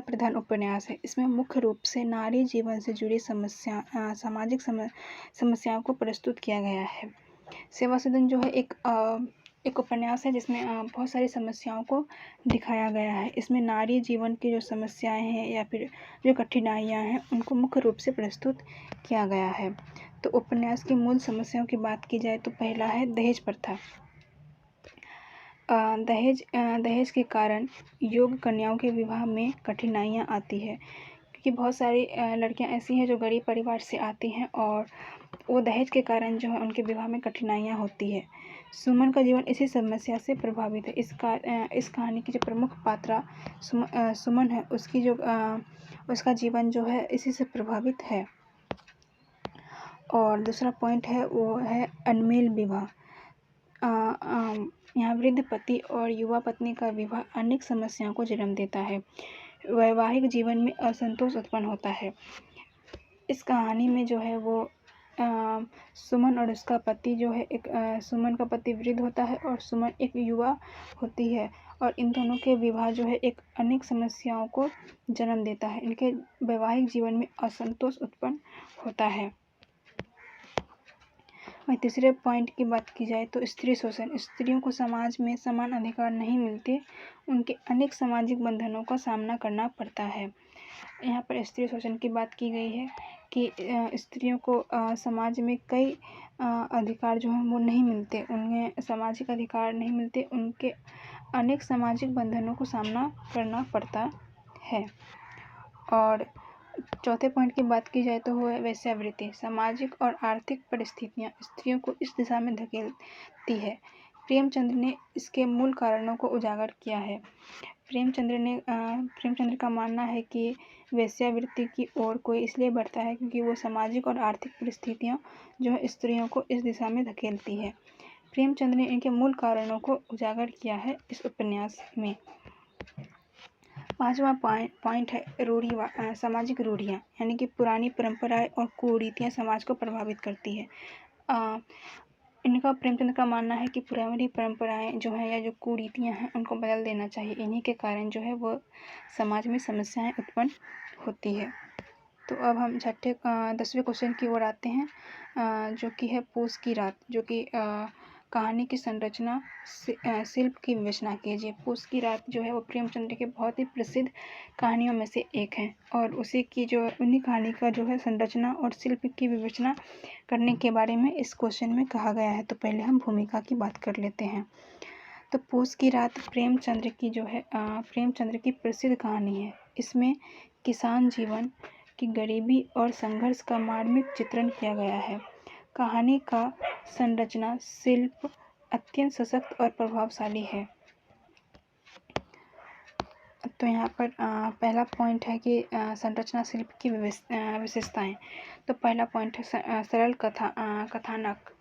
Speaker 1: प्रधान उपन्यास है। इसमें मुख्य रूप से नारी जीवन से जुड़ी सामाजिक समस्याओं को प्रस्तुत किया गया है। सेवा सदन जो है एक उपन्यास है जिसमें बहुत सारी समस्याओं को दिखाया गया है। इसमें नारी जीवन की जो समस्याएं हैं या फिर जो कठिनाइयां हैं उनको मुख्य रूप से प्रस्तुत किया गया है। तो उपन्यास की मूल समस्याओं की बात की जाए तो पहला है दहेज प्रथा। दहेज के कारण योग्य कन्याओं के विवाह में कठिनाइयां आती है, क्योंकि बहुत सारी लड़कियां ऐसी हैं जो गरीब परिवार से आती हैं और वो दहेज के कारण जो है उनके विवाह में कठिनाइयां होती है। सुमन का जीवन इसी समस्या से प्रभावित है। इस कहानी की जो प्रमुख पात्रा सुमन है उसका जीवन जो है इसी से प्रभावित है। और दूसरा पॉइंट है वो है अनमेल विवाह। यहाँ वृद्ध पति और युवा पत्नी का विवाह अनेक समस्याओं को जन्म देता है। वैवाहिक जीवन में असंतोष उत्पन्न होता है। इस कहानी में जो है वो सुमन और उसका पति जो है सुमन का पति वृद्ध होता है और सुमन एक युवा होती है और इन दोनों के विवाह जो है एक अनेक समस्याओं को जन्म देता है। इनके वैवाहिक जीवन में असंतोष उत्पन्न होता है। और तीसरे पॉइंट की बात की जाए तो स्त्री शोषण। स्त्रियों को समाज में समान अधिकार नहीं मिलते, उनके अनेक सामाजिक बंधनों का सामना करना पड़ता है। यहाँ पर स्त्री शोषण की बात की गई है कि स्त्रियों को समाज में कई अधिकार जो हैं वो नहीं मिलते, उन्हें सामाजिक अधिकार नहीं मिलते, उनके अनेक सामाजिक बंधनों को सामना करना पड़ता है। और चौथे पॉइंट की बात की जाए तो वो है वेश्यावृत्ति। सामाजिक और आर्थिक परिस्थितियाँ स्त्रियों को इस दिशा में धकेलती है। प्रेमचंद्र ने इसके मूल कारणों को उजागर किया है। प्रेमचंद्र का मानना है कि वेश्यावृत्ति की ओर कोई इसलिए बढ़ता है क्योंकि वो सामाजिक और आर्थिक परिस्थितियाँ जो है स्त्रियों को इस दिशा में धकेलती है। प्रेमचंद्र ने इनके मूल कारणों को उजागर किया है इस उपन्यास में। पांचवा पॉइंट है सामाजिक रूढ़ियाँ, यानी कि पुरानी परंपराएं और कुरीतियाँ समाज को प्रभावित करती है। इनका प्रेमचंद्र का मानना है कि पुरानी परंपराएं जो हैं या जो कुरीतियाँ हैं उनको बदल देना चाहिए। इन्हीं के कारण जो है वो समाज में समस्याएं उत्पन्न होती है। तो अब हम 10वें क्वेश्चन की ओर आते हैं, जो कि है पूस की रात, जो कि कहानी की संरचना शिल्प की विवेचना कीजिए। पूस की रात जो है वो प्रेमचंद्र के बहुत ही प्रसिद्ध कहानियों में से एक है और उन्हीं कहानी का जो है संरचना और शिल्प की विवेचना करने के बारे में इस क्वेश्चन में कहा गया है। तो पहले हम भूमिका की बात कर लेते हैं। तो पूस की रात प्रेमचंद्र की प्रसिद्ध कहानी है। इसमें किसान जीवन की गरीबी और संघर्ष का मार्मिक चित्रण किया गया है। कहानी का संरचना शिल्प अत्यंत सशक्त और प्रभावशाली है। तो यहाँ पर पहला पॉइंट है कि संरचना शिल्प की विशेषताएं। तो पहला पॉइंट है सरल कथानक।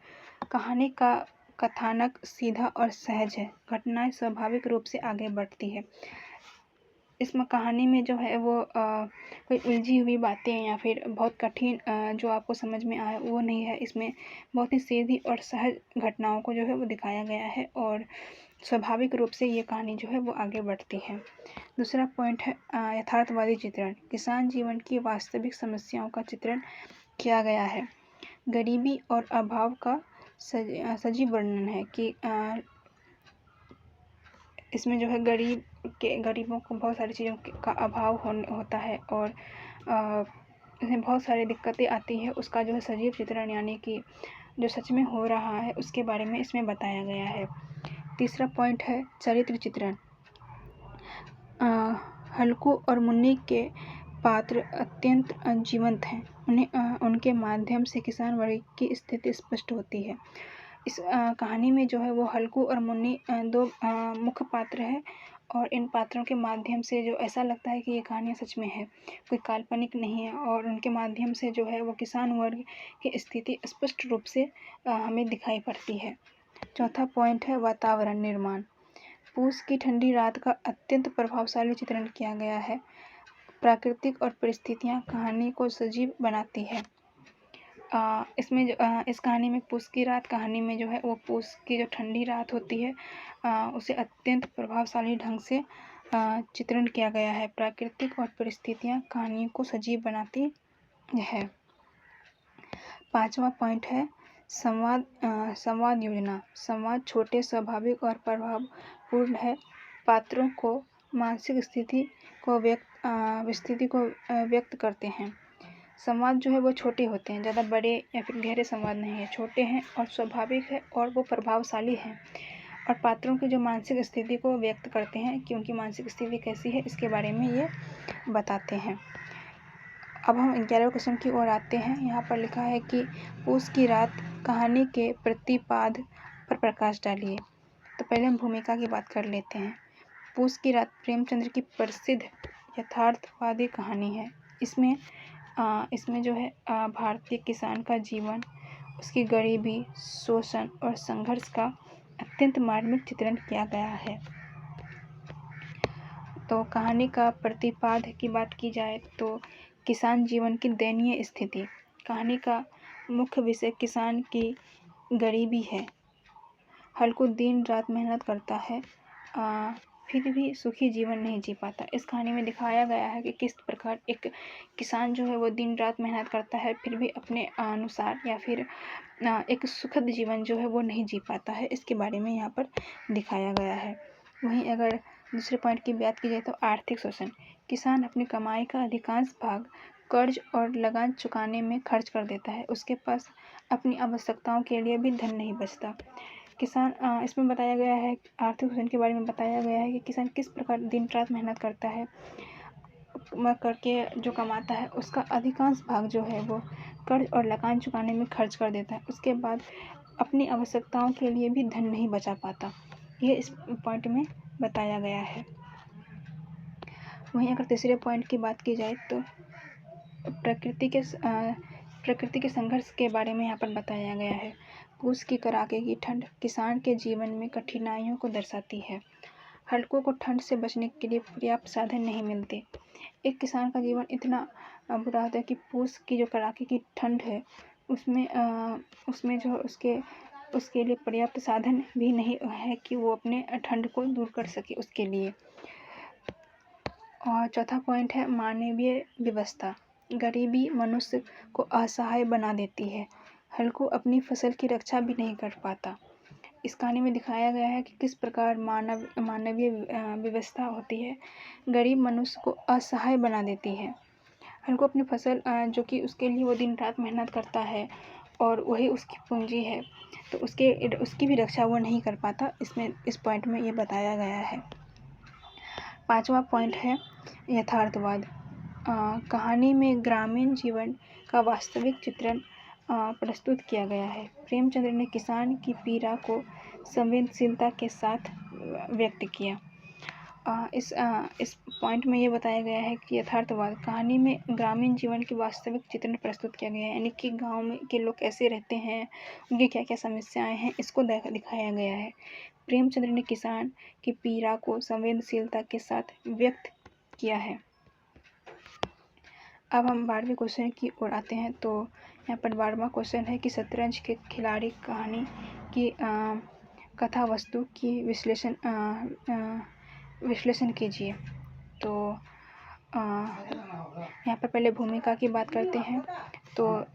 Speaker 1: कहानी का कथानक सीधा और सहज है। घटनाएं स्वाभाविक रूप से आगे बढ़ती है। इसमें कहानी में जो है वो कोई उलझी हुई बातें या फिर बहुत कठिन जो आपको समझ में आए वो नहीं है। इसमें बहुत ही सीधी और सहज घटनाओं को जो है वो दिखाया गया है और स्वाभाविक रूप से ये कहानी जो है वो आगे बढ़ती है। दूसरा पॉइंट है यथार्थवादी चित्रण। किसान जीवन की वास्तविक समस्याओं का चित्रण किया गया है। गरीबी और अभाव का सजीव वर्णन है कि इसमें जो है गरीबों को बहुत सारी चीज़ों का अभाव होता है और इसमें बहुत सारी दिक्कतें आती है। उसका जो है सजीव चित्रण यानी कि जो सच में हो रहा है उसके बारे में इसमें बताया गया है। तीसरा पॉइंट है चरित्र चित्रण। हल्कू और मुन्नी के पात्र अत्यंत जीवंत हैं। उनके माध्यम से किसान वर्ग की स्थिति स्पष्ट होती है। इस कहानी में जो है वो हल्कू और मुन्नी दो मुख्य पात्र हैं और इन पात्रों के माध्यम से जो ऐसा लगता है कि ये कहानियाँ सच में है, कोई काल्पनिक नहीं है और उनके माध्यम से जो है वो किसान वर्ग की स्थिति स्पष्ट रूप से हमें दिखाई पड़ती है। चौथा पॉइंट है वातावरण निर्माण। पूस की ठंडी रात का अत्यंत प्रभावशाली चित्रण किया गया है। प्राकृतिक और परिस्थितियाँ कहानी को सजीव बनाती है। इस कहानी में पूस की रात कहानी में जो है वो पूस की जो ठंडी रात होती है उसे अत्यंत प्रभावशाली ढंग से चित्रण किया गया है। प्राकृतिक और परिस्थितियाँ कहानी को सजीव बनाती है। पांचवा पॉइंट है संवाद योजना। संवाद छोटे, स्वाभाविक और प्रभावपूर्ण है। पात्रों को मानसिक स्थिति को व्यक्त करते हैं। संवाद जो है वो छोटे होते हैं, ज़्यादा बड़े या फिर गहरे संवाद नहीं है, छोटे हैं और स्वाभाविक है और वो प्रभावशाली हैं और पात्रों की जो मानसिक स्थिति को व्यक्त करते हैं कि उनकी मानसिक स्थिति कैसी है इसके बारे में ये बताते हैं। अब हम 11वें क्वेश्चन की ओर आते हैं। यहाँ पर लिखा है कि पूस की रात कहानी के प्रतिपाद पर प्रकाश डालिए। तो पहले हम भूमिका की बात कर लेते हैं। पूस की रात प्रेमचंद्र की प्रसिद्ध यथार्थवादी कहानी है। इसमें जो है भारतीय किसान का जीवन, उसकी गरीबी, शोषण और संघर्ष का अत्यंत मार्मिक चित्रण किया गया है। तो कहानी का प्रतिपाद की बात की जाए तो किसान जीवन की दयनीय स्थिति। कहानी का मुख्य विषय किसान की गरीबी है। हल्कू दिन रात मेहनत करता है फिर भी सुखी जीवन नहीं जी पाता। इस कहानी में दिखाया गया है कि किस प्रकार एक किसान जो है वो दिन रात मेहनत करता है फिर भी अपने अनुसार या फिर एक सुखद जीवन जो है वो नहीं जी पाता है। इसके बारे में यहाँ पर दिखाया गया है। वहीं अगर दूसरे पॉइंट की बात की जाए तो आर्थिक शोषण। किसान अपनी कमाई का अधिकांश भाग कर्ज और लगान चुकाने में खर्च कर देता है। उसके पास अपनी आवश्यकताओं के लिए भी धन नहीं बचता। किसान इसमें बताया गया है, आर्थिक शोषण के बारे में बताया गया है कि किसान किस प्रकार दिन रात मेहनत करता है, करके जो कमाता है उसका अधिकांश भाग जो है वो कर्ज और लगान चुकाने में खर्च कर देता है। उसके बाद अपनी आवश्यकताओं के लिए भी धन नहीं बचा पाता। ये इस पॉइंट में बताया गया है। वहीं अगर तीसरे पॉइंट की बात की जाए तो प्रकृति के संघर्ष के बारे में यहाँ पर बताया गया है। पूस की कड़ाके की ठंड किसान के जीवन में कठिनाइयों को दर्शाती है। हल्कों को ठंड से बचने के लिए पर्याप्त साधन नहीं मिलते। एक किसान का जीवन इतना बुरा होता है कि पूस की जो कड़ाके की ठंड है उसमें जो उसके लिए पर्याप्त साधन भी नहीं है कि वो अपने ठंड को दूर कर सके उसके लिए। और चौथा पॉइंट है मानवीय व्यवस्था। गरीबी मनुष्य को असहाय बना देती है। हल्कू अपनी फसल की रक्षा भी नहीं कर पाता। इस कहानी में दिखाया गया है कि किस प्रकार मानवीय व्यवस्था होती है, गरीब मनुष्य को असहाय बना देती है। हल्कू अपनी फसल जो कि उसके लिए वो दिन रात मेहनत करता है और वही उसकी पूंजी है, तो उसकी भी रक्षा वो नहीं कर पाता। इस पॉइंट में ये बताया गया है। पांचवा पॉइंट है यथार्थवाद। कहानी में ग्रामीण जीवन का वास्तविक चित्रण प्रस्तुत किया गया है। प्रेमचंद्र ने किसान की पीड़ा को संवेदनशीलता के साथ व्यक्त किया। इस पॉइंट में ये बताया गया है कि यथार्थवाद कहानी में ग्रामीण जीवन के वास्तविक चित्रण प्रस्तुत किया गया है, यानी कि गांव में के लोग कैसे रहते हैं, उनकी क्या क्या समस्याएं हैं, इसको दिखाया गया है। प्रेमचंद्र ने किसान की पीड़ा को संवेदनशीलता के साथ व्यक्त किया है। अब हम 12वें क्वेश्चन की ओर आते हैं। तो यहाँ पर 12वां क्वेश्चन है कि शतरंज के खिलाड़ी कहानी की कथा वस्तु की विश्लेषण कीजिए। तो यहाँ पर पहले भूमिका की बात करते हैं। तो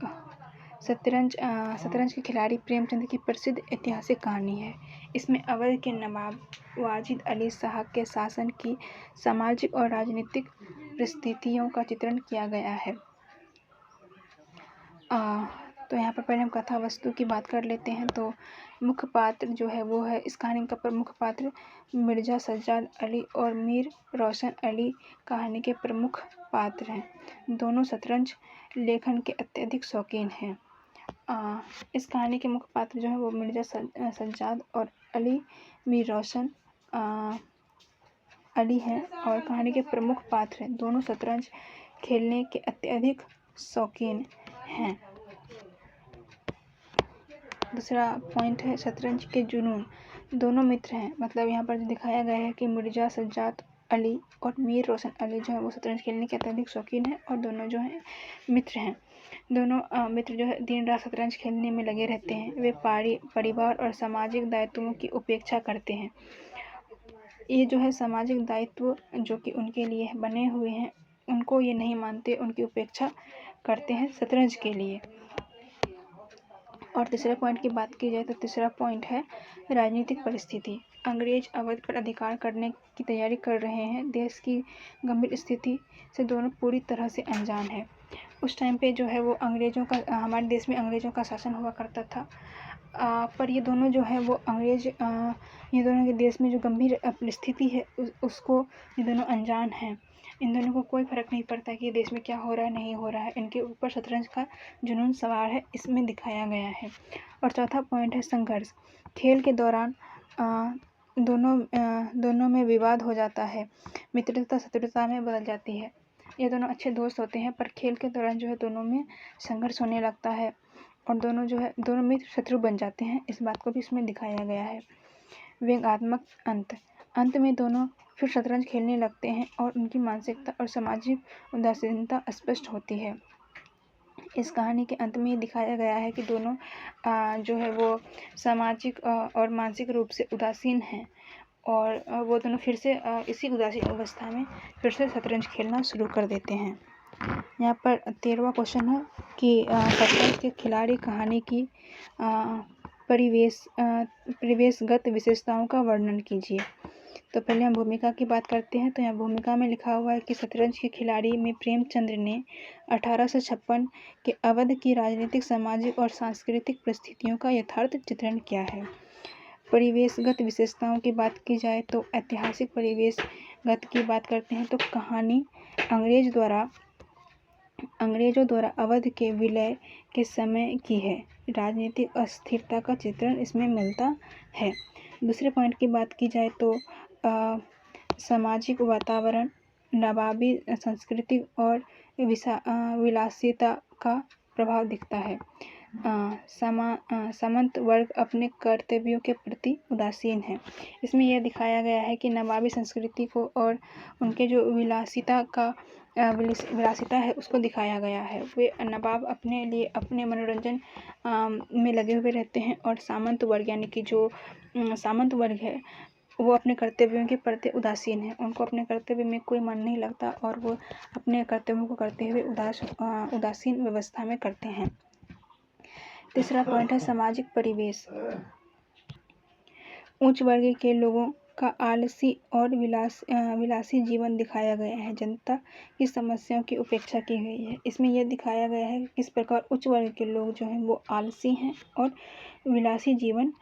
Speaker 1: शतरंज के खिलाड़ी प्रेमचंद की प्रसिद्ध ऐतिहासिक कहानी है। इसमें अवध के नवाब वाजिद अली शाह के शासन की सामाजिक और राजनीतिक परिस्थितियों का चित्रण किया गया है। तो यहाँ पर पहले हम कथा वस्तु की बात कर लेते हैं। तो मुख्य पात्र जो है वो है, इस कहानी का प्रमुख पात्र मिर्जा सज्जाद अली और मीर रोशन अली कहानी के प्रमुख पात्र हैं। दोनों शतरंज लेखन के अत्यधिक शौकीन हैं। इस कहानी के मुख्य पात्र जो है वो मिर्जा सज्जाद और अली मीर रोशन अली हैं और कहानी के प्रमुख पात्र हैं। दोनों शतरंज खेलने के अत्यधिक शौकीन हैं। दूसरा पॉइंट है शतरंज के जुनून। दोनों मित्र हैं, मतलब यहाँ पर दिखाया गया है कि मिर्जा सज्जाद अली और मीर रोशन अली जो है वो शतरंज खेलने के अत्यधिक शौकीन हैं और दोनों जो हैं मित्र हैं। दोनों मित्र जो है दिन रात शतरंज खेलने में लगे रहते हैं। वे परिवार और सामाजिक दायित्वों की उपेक्षा करते हैं। ये जो है सामाजिक दायित्व जो कि उनके लिए बने हुए हैं, उनको ये नहीं मानते, उनकी उपेक्षा करते हैं शतरंज के लिए। और तीसरे पॉइंट की बात की जाए तो तीसरा पॉइंट है राजनीतिक परिस्थिति। अंग्रेज अवध पर अधिकार करने की तैयारी कर रहे हैं। देश की गंभीर स्थिति से दोनों पूरी तरह से अनजान है। उस टाइम पे जो है वो अंग्रेज़ों का, हमारे देश में अंग्रेज़ों का शासन हुआ करता था। पर ये दोनों जो है वो ये दोनों के देश में जो गंभीर परिस्थिति है उसको ये दोनों अनजान हैं। इन दोनों को कोई फ़र्क नहीं पड़ता कि देश में क्या हो रहा है, नहीं हो रहा है। इनके ऊपर शतरंज का जुनून सवार है, इसमें दिखाया गया है। और चौथा पॉइंट है संघर्ष। खेल के दौरान दोनों में विवाद हो जाता है, मित्रता शत्रुता में बदल जाती है। ये दोनों अच्छे दोस्त होते हैं पर खेल के दौरान जो है दोनों में संघर्ष होने लगता है और दोनों मित्र शत्रु बन जाते हैं। इस बात को भी इसमें दिखाया गया है। व्यंग्यात्मक अंत में दोनों फिर शतरंज खेलने लगते हैं और उनकी मानसिकता और सामाजिक उदासीनता स्पष्ट होती है। इस कहानी के अंत में ये दिखाया गया है कि दोनों जो है वो सामाजिक और मानसिक रूप से उदासीन हैं और वो दोनों फिर से इसी उदासीन अवस्था में फिर से शतरंज खेलना शुरू कर देते हैं। यहाँ पर 13वां क्वेश्चन है कि शतरंज के खिलाड़ी कहानी की परिवेशगत विशेषताओं का वर्णन कीजिए। तो पहले हम भूमिका की बात करते हैं। तो यहाँ भूमिका में लिखा हुआ है कि शतरंज के खिलाड़ी में प्रेमचंद ने 1856 के अवध की राजनीतिक, सामाजिक और सांस्कृतिक परिस्थितियों का यथार्थ चित्रण किया है। परिवेशगत विशेषताओं की बात की जाए तो ऐतिहासिक परिवेशगत की बात करते हैं तो कहानी अंग्रेजों द्वारा अवध के विलय के समय की है। राजनीतिक अस्थिरता का चित्रण इसमें मिलता है। दूसरे पॉइंट की बात की जाए तो सामाजिक वातावरण, नवाबी संस्कृति और विलासिता का प्रभाव दिखता है। सामंत वर्ग अपने कर्तव्यों के प्रति उदासीन है। इसमें यह दिखाया गया है कि नवाबी संस्कृति को और उनके जो विलासिता है उसको दिखाया गया है। वे नवाब अपने लिए अपने मनोरंजन में लगे हुए रहते हैं और सामंत वर्ग यानी कि जो सामंत वर्ग है वो अपने कर्तव्यों के प्रति उदासीन है। उनको अपने कर्तव्य में कोई मन नहीं लगता और वो अपने कर्तव्यों को करते हुए उदासीन व्यवस्था में करते हैं। तीसरा पॉइंट है सामाजिक परिवेश। उच्च वर्ग के लोगों का आलसी और विलासी जीवन दिखाया गया है। जनता की समस्याओं की उपेक्षा की गई है। इसमें यह दिखाया गया है कि किस प्रकार उच्च वर्ग के लोग जो हैं वो आलसी हैं और विलासी जीवन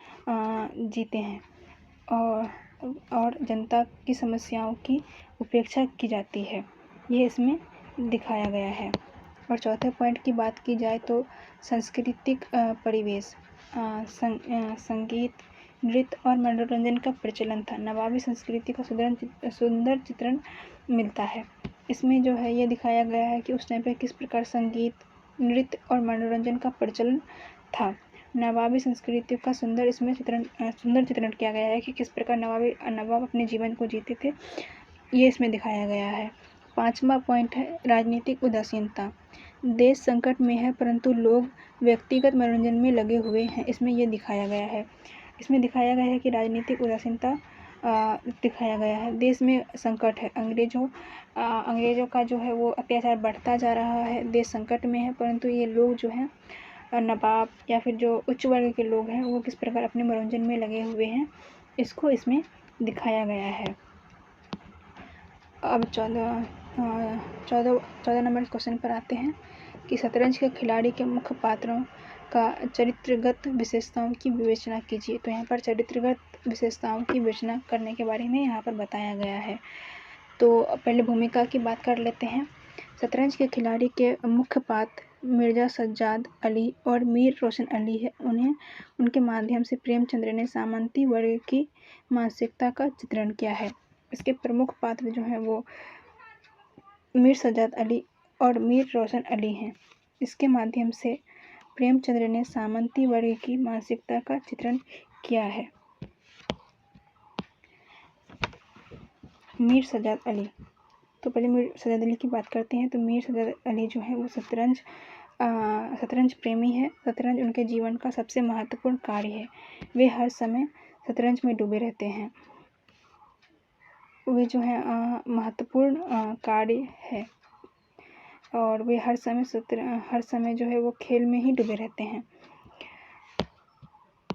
Speaker 1: जीते हैं और जनता की समस्याओं की उपेक्षा की जाती है, ये इसमें दिखाया गया है। और चौथे पॉइंट की बात की जाए तो सांस्कृतिक परिवेश। संगीत, नृत्य और मनोरंजन का प्रचलन था। नवाबी संस्कृति का सुंदर चित्रण मिलता है। इसमें जो है ये दिखाया गया है कि उस टाइम पे किस प्रकार संगीत, नृत्य और मनोरंजन का प्रचलन था। नवाबी संस्कृति का सुंदर चित्रण किया गया है कि किस प्रकार नवाब अपने जीवन को जीते थे, ये इसमें दिखाया गया है। 5वां पॉइंट है राजनीतिक उदासीनता। देश संकट में है परंतु लोग व्यक्तिगत मनोरंजन में लगे हुए हैं, इसमें ये दिखाया गया है। इसमें दिखाया गया है कि राजनीतिक उदासीनता दिखाया गया है। देश में संकट है, अंग्रेजों का जो है वो अत्याचार बढ़ता जा रहा है, देश संकट में है परंतु ये लोग जो हैं नवाब या फिर जो उच्च वर्ग के लोग हैं वो किस प्रकार अपने मनोरंजन में लगे हुए हैं, इसको इसमें दिखाया गया है। अब 14 नंबर क्वेश्चन पर आते हैं कि शतरंज के खिलाड़ी के मुख्य पात्रों का चरित्रगत विशेषताओं की विवेचना कीजिए। तो यहाँ पर चरित्रगत विशेषताओं की विवेचना करने के बारे में यहाँ पर बताया गया है। तो पहले भूमिका की बात कर लेते हैं। शतरंज के खिलाड़ी के मुख्य पात्र मिर्जा सज्जाद अली और मीर रोशन अली है। उनके माध्यम से प्रेमचंद्र ने सामंती वर्ग की मानसिकता का चित्रण किया है। इसके प्रमुख पात्र जो हैं वो मीर सज्जाद अली और मीर रोशन अली हैं। इसके माध्यम से प्रेमचंद्र ने सामंती वर्ग की मानसिकता का चित्रण किया है। मीर सज्जाद अली, तो पहले मीर सज्जाद अली की बात करते हैं। तो मीर सज्जाद अली जो है वो शतरंज प्रेमी है। शतरंज उनके जीवन का सबसे महत्वपूर्ण कार्य है। वे हर समय शतरंज में डूबे रहते हैं। वे जो है महत्वपूर्ण कार्य है और वे हर समय जो है वो खेल में ही डूबे रहते हैं।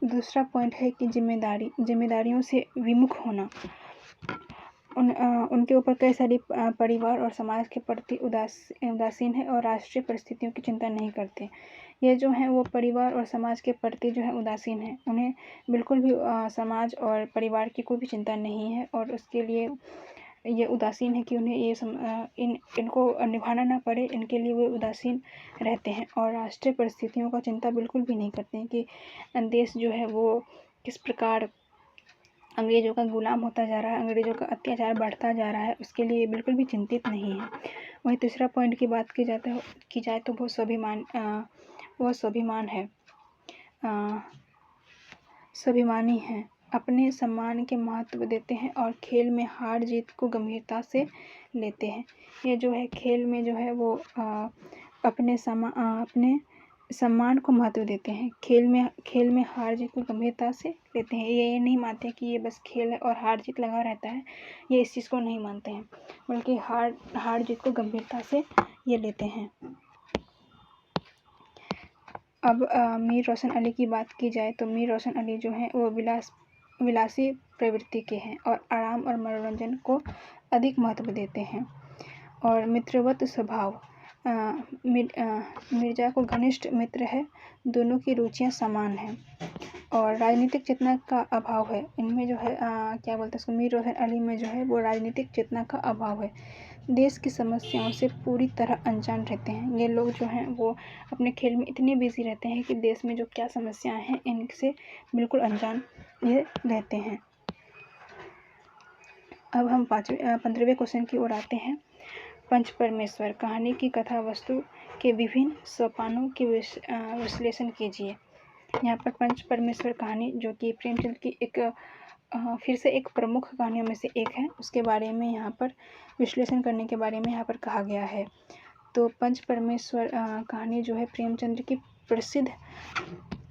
Speaker 1: दूसरा पॉइंट है कि जिम्मेदारियों से विमुख होना। उनके ऊपर कई सारी परिवार और समाज के प्रति उदासीन है और राष्ट्रीय परिस्थितियों की चिंता नहीं करते। ये जो है वो परिवार और समाज के प्रति जो है उदासीन है। उन्हें बिल्कुल भी समाज और परिवार की कोई भी चिंता नहीं है और उसके लिए ये उदासीन है कि उन्हें इनको निभाना ना पड़े, इनके लिए वे उदासीन रहते हैं और राष्ट्रीय परिस्थितियों का चिंता बिल्कुल भी नहीं करते हैं कि देश जो है वो किस प्रकार अंग्रेज़ों का गुलाम होता जा रहा है, अंग्रेज़ों का अत्याचार बढ़ता जा रहा है, उसके लिए बिल्कुल भी चिंतित नहीं है। वहीं तीसरा पॉइंट की बात की जाए तो वो स्वाभिमान है, स्वाभिमानी हैं, अपने सम्मान के महत्व देते हैं और खेल में हार जीत को गंभीरता से लेते हैं। ये जो है खेल में जो है वो अपने सम्मान को महत्व देते हैं। खेल में हार जीत को गंभीरता से लेते हैं। ये नहीं मानते कि ये बस खेल है और हार जीत लगा रहता है, ये इस चीज़ को नहीं मानते हैं, बल्कि हार जीत को गंभीरता से ये लेते हैं। अब मीर रोशन अली की बात की जाए तो मीर रोशन अली जो हैं वो विलासी प्रवृत्ति के हैं और आराम और मनोरंजन को अधिक महत्व देते हैं और मित्रवत स्वभाव। मिर्जा को घनिष्ठ मित्र है। दोनों की रुचियां समान हैं और राजनीतिक चेतना का अभाव है। इनमें जो है क्या बोलते हैं उसको, मीर रोशन अली में जो है वो राजनीतिक चेतना का अभाव है। देश की समस्याओं से पूरी तरह अनजान रहते हैं। ये लोग जो हैं वो अपने खेल में इतने बिजी रहते हैं कि देश में जो क्या समस्याएं हैं इनसे बिल्कुल अनजान ये रहते हैं। अब हम 15वें क्वेश्चन की ओर आते हैं। पंच परमेश्वर कहानी की कथा वस्तु के विभिन्न सोपानों की विश्लेषण कीजिए। यहाँ पर पंच परमेश्वर कहानी जो कि प्रेमचंद की फिर से एक प्रमुख कहानियों में से एक है, उसके बारे में यहाँ पर विश्लेषण करने के बारे में यहाँ पर कहा गया है। तो पंच परमेश्वर कहानी जो है प्रेमचंद की प्रसिद्ध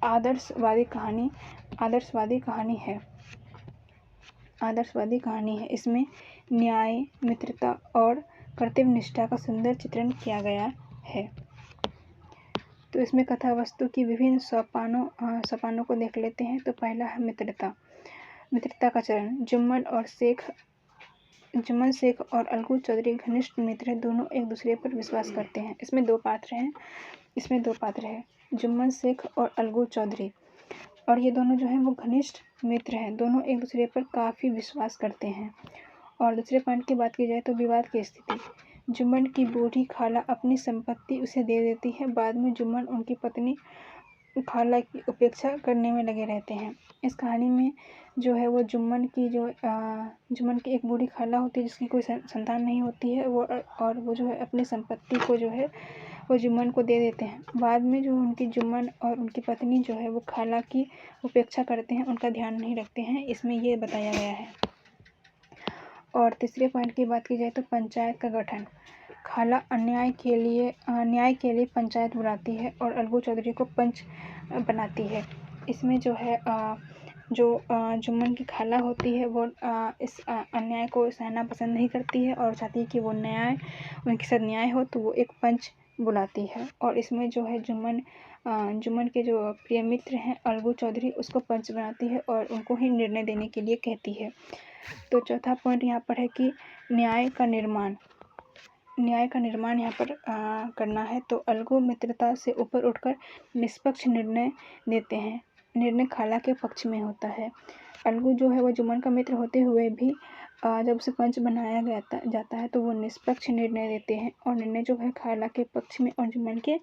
Speaker 1: आदर्शवादी कहानी है। इसमें न्याय, मित्रता और कर्तव्य निष्ठा का सुंदर चित्रण किया गया है। तो इसमें कथा वस्तु की विभिन्न सोपानों को देख लेते हैं। तो पहला है मित्रता का चरण। जुम्मन शेख और अलगू चौधरी घनिष्ठ मित्र हैं। दोनों एक दूसरे पर विश्वास करते हैं। इसमें दो पात्र हैं, जुम्मन शेख और अलगू चौधरी, और ये दोनों जो हैं वो घनिष्ठ मित्र हैं। दोनों एक दूसरे पर काफ़ी विश्वास करते हैं। और दूसरे पॉइंट की बात की जाए तो विवाद की स्थिति। जुम्मन की बूढ़ी खाला अपनी संपत्ति उसे दे देती है। बाद में जुम्मन उनकी पत्नी खाला की उपेक्षा करने में लगे रहते हैं। इस कहानी में जो है वो जुम्मन की एक बूढ़ी खाला होती है जिसकी कोई संतान नहीं होती है, वो जो है अपनी संपत्ति को जो है वो जुम्मन को दे देते हैं। बाद में जो उनकी जुम्मन और उनकी पत्नी जो है वो खाला की उपेक्षा करते हैं, उनका ध्यान नहीं रखते हैं, इसमें ये बताया गया है। और तीसरे पॉइंट की बात की जाए तो पंचायत का गठन। खाला न्याय के लिए पंचायत बुलाती है और अलगू चौधरी को पंच बनाती है। इसमें जो है जुम्मन की खाला होती है वो इस अन्याय को सहना पसंद नहीं करती है और चाहती है कि वो उनके साथ न्याय हो, तो वो एक पंच बुलाती है। और इसमें जो है जुम्मन जुम्मन के जो प्रिय मित्र हैं अलगू चौधरी उसको पंच बनाती है और उनको ही निर्णय देने के लिए कहती है। तो चौथा पॉइंट यहाँ पर है कि न्याय का निर्माण यहाँ पर करना है। तो अलगू मित्रता से ऊपर उठकर निष्पक्ष निर्णय देते हैं। निर्णय खाला के पक्ष में होता है। अलगू जो है वो जुम्मन का मित्र होते हुए भी जब उसे पंच बनाया जाता है तो वो निष्पक्ष निर्णय देते हैं और निर्णय जो है खाला के पक्ष में और जुम्मन के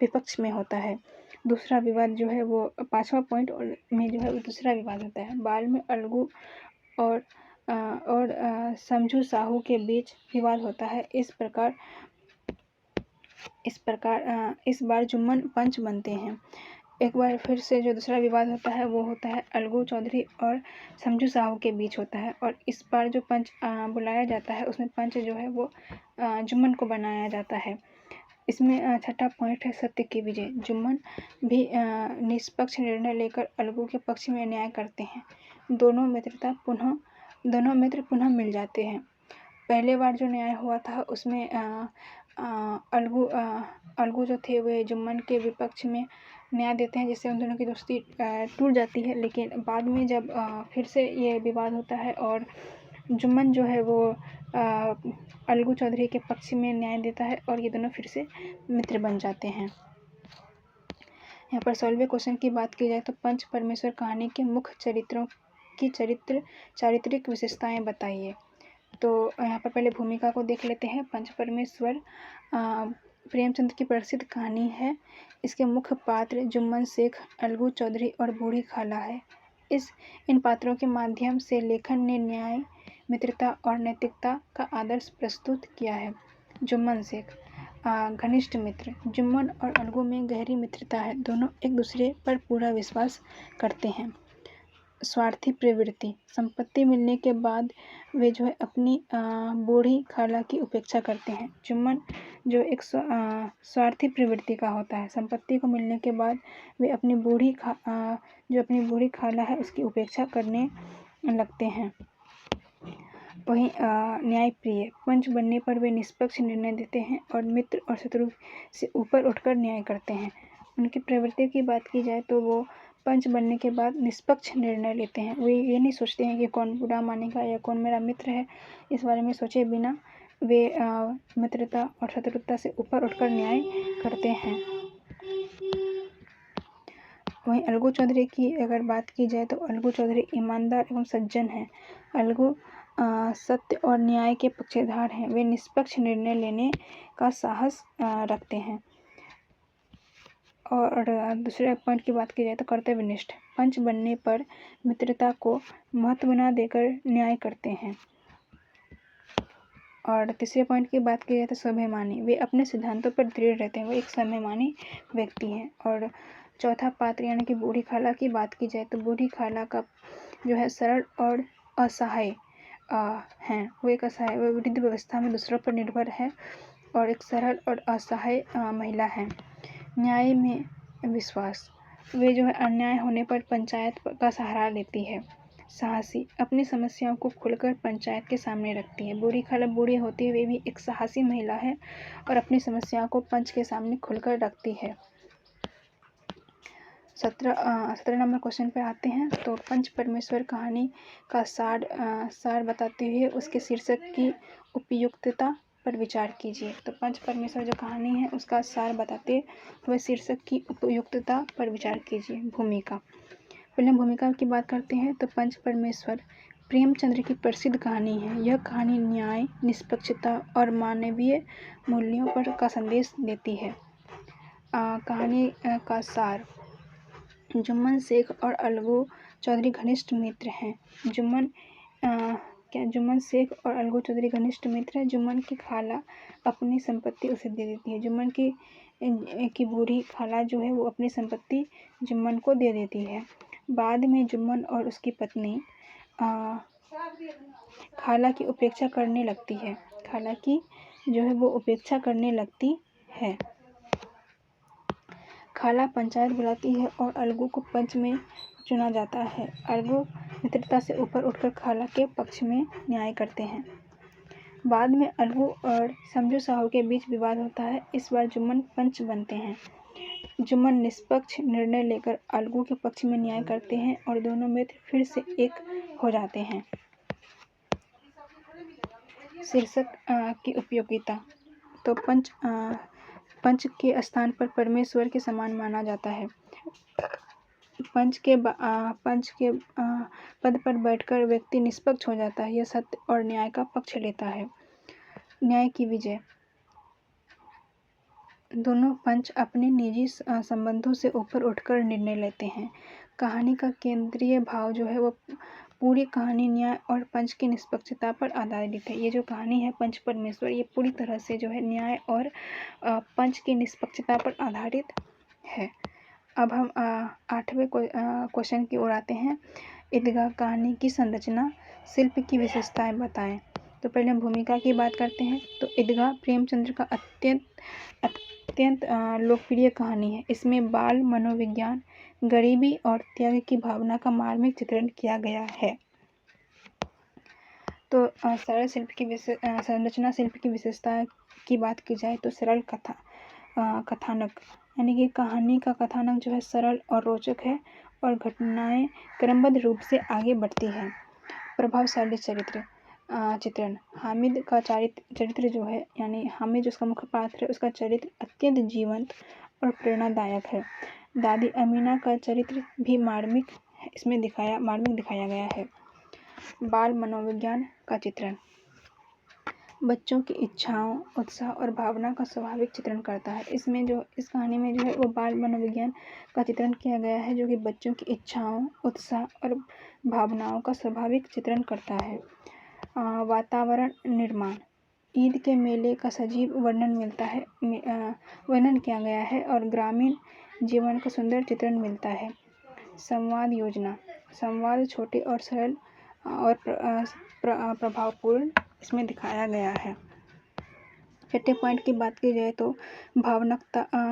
Speaker 1: विपक्ष में होता है। दूसरा विवाद जो है वो 5वां पॉइंट में जो है वो दूसरा विवाद होता है। बाल में अलगू और समझू साहू के बीच विवाद होता है। इस बार जुम्मन पंच बनते हैं। एक बार फिर से जो दूसरा विवाद होता है वो होता है अलगू चौधरी और समझू साहू के बीच होता है और इस बार जो पंच बुलाया जाता है उसमें पंच जो है वो जुम्मन को बनाया जाता है। इसमें छठा पॉइंट है सत्य की विजय। जुम्मन भी निष्पक्ष निर्णय लेकर अलगू के पक्ष में न्याय करते हैं। दोनों मित्र पुनः मिल जाते हैं। पहले बार जो न्याय हुआ था उसमें अलगू जो थे वे जुम्मन के विपक्ष में न्याय देते हैं जिससे उन दोनों की दोस्ती टूट जाती है। लेकिन बाद में जब फिर से ये विवाद होता है और जुम्मन जो है वो अलगू चौधरी के पक्ष में न्याय देता है और ये दोनों फिर से मित्र बन जाते हैं। यहाँ पर 16वें क्वेश्चन की बात की जाए तो पंच परमेश्वर कहानी के मुख्य चरित्रों की चारित्रिक विशेषताएं बताइए। तो यहाँ पर पहले भूमिका को देख लेते हैं। पंच परमेश्वर प्रेमचंद की प्रसिद्ध कहानी है। इसके मुख्य पात्र जुम्मन शेख, अलगू चौधरी और बूढ़ी खाला है। इन पात्रों के माध्यम से लेखन ने न्याय, मित्रता और नैतिकता का आदर्श प्रस्तुत किया है। जुम्मन शेख घनिष्ठ मित्र। जुम्मन और अलगू में गहरी मित्रता है। दोनों एक दूसरे पर पूरा विश्वास करते हैं। स्वार्थी प्रवृत्ति। संपत्ति मिलने के बाद वे जो है अपनी बूढ़ी खाला की उपेक्षा करते हैं। जुम्मन जो एक स्वार्थी प्रवृत्ति का होता है। संपत्ति को मिलने के बाद वे अपनी बूढ़ी खाला है उसकी उपेक्षा करने लगते हैं। वहीं न्यायप्रिय। पंच बनने पर वे निष्पक्ष निर्णय देते हैं और मित्र और शत्रु से ऊपर उठकर न्याय करते हैं। उनकी प्रवृत्ति की बात की जाए तो वो पंच बनने के बाद निष्पक्ष निर्णय लेते हैं। वे ये नहीं सोचते हैं कि कौन बुरा मानेगा या कौन मेरा मित्र है। इस बारे में सोचे बिना वे मित्रता और शत्रुता से ऊपर उठकर न्याय करते हैं। वहीं अलगू चौधरी की अगर बात की जाए तो अलगू चौधरी ईमानदार एवं सज्जन हैं। अलगू सत्य और न्याय के पक्षधर हैं। वे निष्पक्ष निर्णय लेने का साहस रखते हैं। और दूसरे पॉइंट की बात की जाए तो कर्तव्यनिष्ठ। पंच बनने पर मित्रता को महत्व न देकर न्याय करते हैं। और तीसरे पॉइंट की बात की जाए तो स्वाभिमानी। वे अपने सिद्धांतों पर दृढ़ रहते हैं। वो एक स्वाभिमानी व्यक्ति हैं। और चौथा पात्र यानी कि बूढ़ी खाला की बात की जाए तो बूढ़ी खाला का जो है सरल और असहाय हैं। वो एक असहाय वो वृद्ध व्यवस्था में दूसरों पर निर्भर है और एक सरल और असहाय महिला है। न्याय में विश्वास। वे जो है अन्याय होने पर पंचायत का सहारा लेती है। साहसी। अपनी समस्याओं को खुलकर पंचायत के सामने रखती है। बूढ़ी खाला बूढ़ी होती हुए भी एक साहसी महिला है और अपनी समस्याओं को पंच के सामने खुलकर रखती है। 17 नंबर क्वेश्चन पे आते हैं। तो पंच परमेश्वर कहानी का सार बताते हुए उसके शीर्षक की उपयुक्तता पर विचार कीजिए। तो पंच परमेश्वर जो कहानी है उसका सार बताते हुए शीर्षक की उपयुक्तता पर विचार कीजिए। भूमिका। पहले भूमिका की बात करते हैं। तो पंच परमेश्वर प्रेमचंद की प्रसिद्ध कहानी है। यह कहानी न्याय, निष्पक्षता और मानवीय मूल्यों पर का संदेश देती है। कहानी का सार। जुम्मन शेख और अलगू चौधरी घनिष्ठ मित्र हैं। जुम्मन शेख और अलगू चौधरी घनिष्ठ मित्र हैं। जुम्मन की खाला अपनी संपत्ति उसे दे देती है। जुम्मन की बूढ़ी खाला जो है वो अपनी संपत्ति जुम्मन को दे देती है। बाद में जुम्मन और उसकी पत्नी खाला की उपेक्षा करने लगती है। खाला की जो है वो उपेक्षा करने लगती है। खाला पंचायत बुलाती है और अलगू को पंच में चुना जाता है। अलगू मित्रता से ऊपर उठकर खाला के पक्ष में न्याय करते हैं। बाद में अलगू और समझू साहू के बीच विवाद होता है। इस बार जुम्मन पंच बनते हैं। जुम्मन निष्पक्ष निर्णय लेकर अलगू के पक्ष में न्याय करते हैं और दोनों मित्र फिर से एक हो जाते हैं। शीर्षक की उपयोगिता। तो पंच के स्थान पर परमेश्वर के समान माना जाता है। पंच के पद पर बैठकर व्यक्ति निष्पक्ष हो जाता है। यह सत्य और न्याय का पक्ष लेता है। न्याय की विजय। दोनों पंच अपने निजी संबंधों से ऊपर उठकर निर्णय लेते हैं। कहानी का केंद्रीय भाव जो है वो पूरी कहानी न्याय और पंच की निष्पक्षता पर आधारित है। ये जो कहानी है पंच परमेश्वर, ये पूरी तरह से जो है न्याय और पंच की निष्पक्षता पर आधारित है। अब हम 8वें क्वेश्चन की ओर आते हैं। ईदगाह कहानी की संरचना, शिल्प की विशेषताएं बताएं। तो पहले हम भूमिका की बात करते हैं। तो ईदगाह प्रेमचंद्र का अत्यंत लोकप्रिय कहानी है। इसमें बाल मनोविज्ञान, गरीबी और त्याग की भावना का मार्मिक चित्रण किया गया है। तो सरल शिल्प की संरचना, शिल्प की विशेषता की बात की जाए तो सरल कथानक, यानी कि कहानी का कथानक जो है सरल और रोचक है और घटनाएं क्रमबद्ध रूप से आगे बढ़ती हैं। प्रभावशाली चित्रण। हामिद का चरित्र जो है, यानी हामिद जो उसका मुख्य पात्र है, उसका चरित्र अत्यंत जीवंत और प्रेरणादायक है। दादी अमीना का चरित्र भी मार्मिक दिखाया गया है। बाल मनोविज्ञान का चित्रण बच्चों की इच्छाओं, उत्साह और भावना का स्वाभाविक चित्रण करता है। इस कहानी में जो है वो बाल मनोविज्ञान का चित्रण किया गया है, जो कि बच्चों की इच्छाओं, उत्साह और भावनाओं का स्वाभाविक चित्रण करता है। वातावरण निर्माण। ईद के मेले का सजीव वर्णन किया गया है और ग्रामीण जीवन का सुंदर चित्रण मिलता है। संवाद योजना। संवाद छोटे और सरल और प्रभावपूर्ण इसमें दिखाया गया है। छठे पॉइंट की बात की जाए तो भावनात्मकता।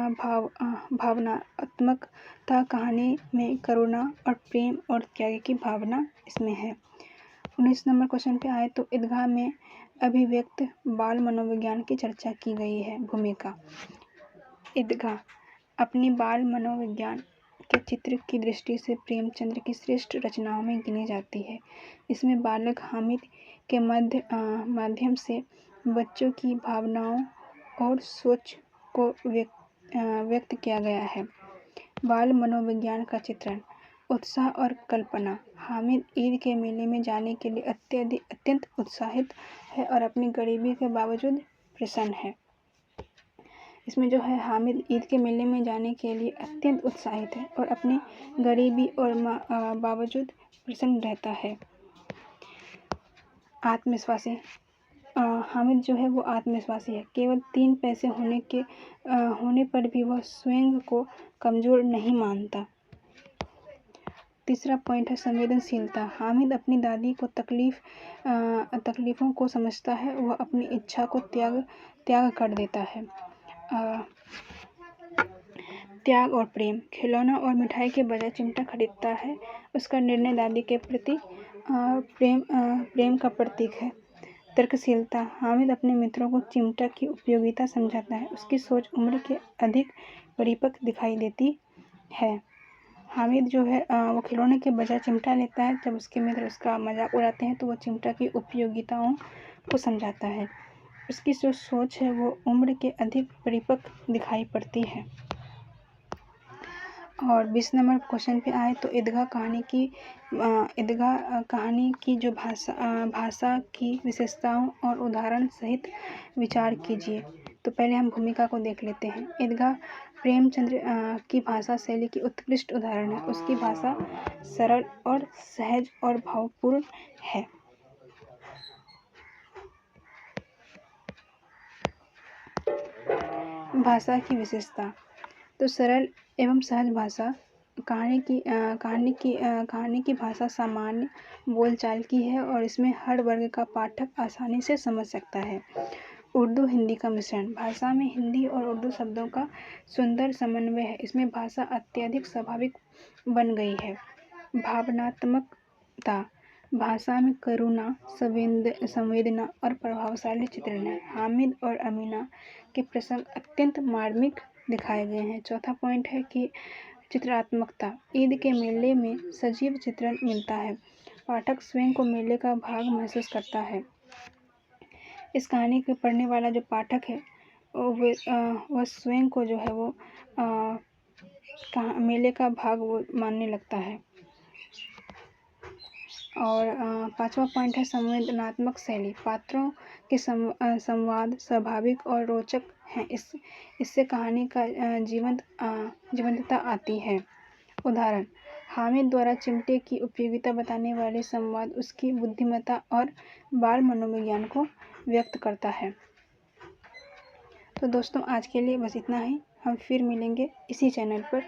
Speaker 1: कहानी में करुणा और प्रेम और त्याग की भावना इसमें है। 19 नंबर क्वेश्चन पे आए तो ईदगाह में अभिव्यक्त बाल मनोविज्ञान की चर्चा की गई है। भूमिका। ईदगाह अपनी बाल मनोविज्ञान के चित्र की दृष्टि से प्रेमचंद्र की श्रेष्ठ रचनाओं में गिनी जाती है। इसमें बालक हामिद के माध्यम से बच्चों की भावनाओं और सोच को व्यक्त किया गया है। बाल मनोविज्ञान का चित्रण। उत्साह और कल्पना। हामिद ईद के मेले में जाने के लिए अत्यंत उत्साहित है और अपनी गरीबी के बावजूद प्रसन्न है। इसमें जो है हामिद ईद के मेले में जाने के लिए अत्यंत उत्साहित है और अपनी गरीबी और बावजूद प्रसन्न रहता है। आत्मविश्वासी। हामिद जो है वो आत्मविश्वासी है। केवल 3 पैसे होने पर भी वह स्वयं को कमजोर नहीं मानता। तीसरा पॉइंट है संवेदनशीलता। हामिद अपनी दादी को तकलीफों को समझता है। वह अपनी इच्छा को त्याग कर देता है। त्याग और प्रेम। खिलौना और मिठाई के बजाय चिमटा खरीदता है। उसका निर्णय दादी के प्रति प्रेम का प्रतीक है। तर्कशीलता। हामिद अपने मित्रों को चिमटा की उपयोगिता समझाता है। उसकी सोच उम्र के अधिक परिपक्व दिखाई देती है। हामिद जो है वो खिलौने के बजाय चिमटा लेता है। जब उसके मित्र उसका मजाक उड़ाते हैं तो वो चिमटा की उपयोगिताओं को समझाता है। उसकी जो सोच है वो उम्र के अधिक परिपक्व दिखाई पड़ती है। और 20 नंबर क्वेश्चन पे आए तो ईदगाह कहानी की जो भाषा की विशेषताओं और उदाहरण सहित विचार कीजिए। तो पहले हम भूमिका को देख लेते हैं। ईदगाह प्रेमचंद्र की भाषा शैली की उत्कृष्ट उदाहरण है। उसकी भाषा सरल और सहज और भावपूर्ण है। भाषा की विशेषता। तो सरल एवं सहज भाषा। कहानी की भाषा सामान्य बोलचाल की है और इसमें हर वर्ग का पाठक आसानी से समझ सकता है। उर्दू हिंदी का मिश्रण। भाषा में हिंदी और उर्दू शब्दों का सुंदर समन्वय है। इसमें भाषा अत्यधिक स्वाभाविक बन गई है। भावनात्मकता। भाषा में करुणा, संवेदना और प्रभावशाली चित्रण है। हामिद और अमीना के प्रसंग अत्यंत मार्मिक दिखाए गए हैं। चौथा पॉइंट है कि चित्रात्मकता। ईद के मेले में सजीव चित्रण मिलता है। पाठक स्वयं को मेले का भाग महसूस करता है। इस कहानी को पढ़ने वाला जो पाठक है वह स्वयं को जो है वो मेले का भाग वो मानने लगता है। और पांचवा पॉइंट है संवेदनात्मक शैली। पात्रों के संवाद स्वाभाविक और रोचक हैं। इससे कहानी का जीवंतता आती है। उदाहरण, हामिद द्वारा चिमटे की उपयोगिता बताने वाले संवाद उसकी बुद्धिमत्ता और बाल मनोविज्ञान को व्यक्त करता है। तो दोस्तों, आज के लिए बस इतना ही। हम फिर मिलेंगे इसी चैनल पर।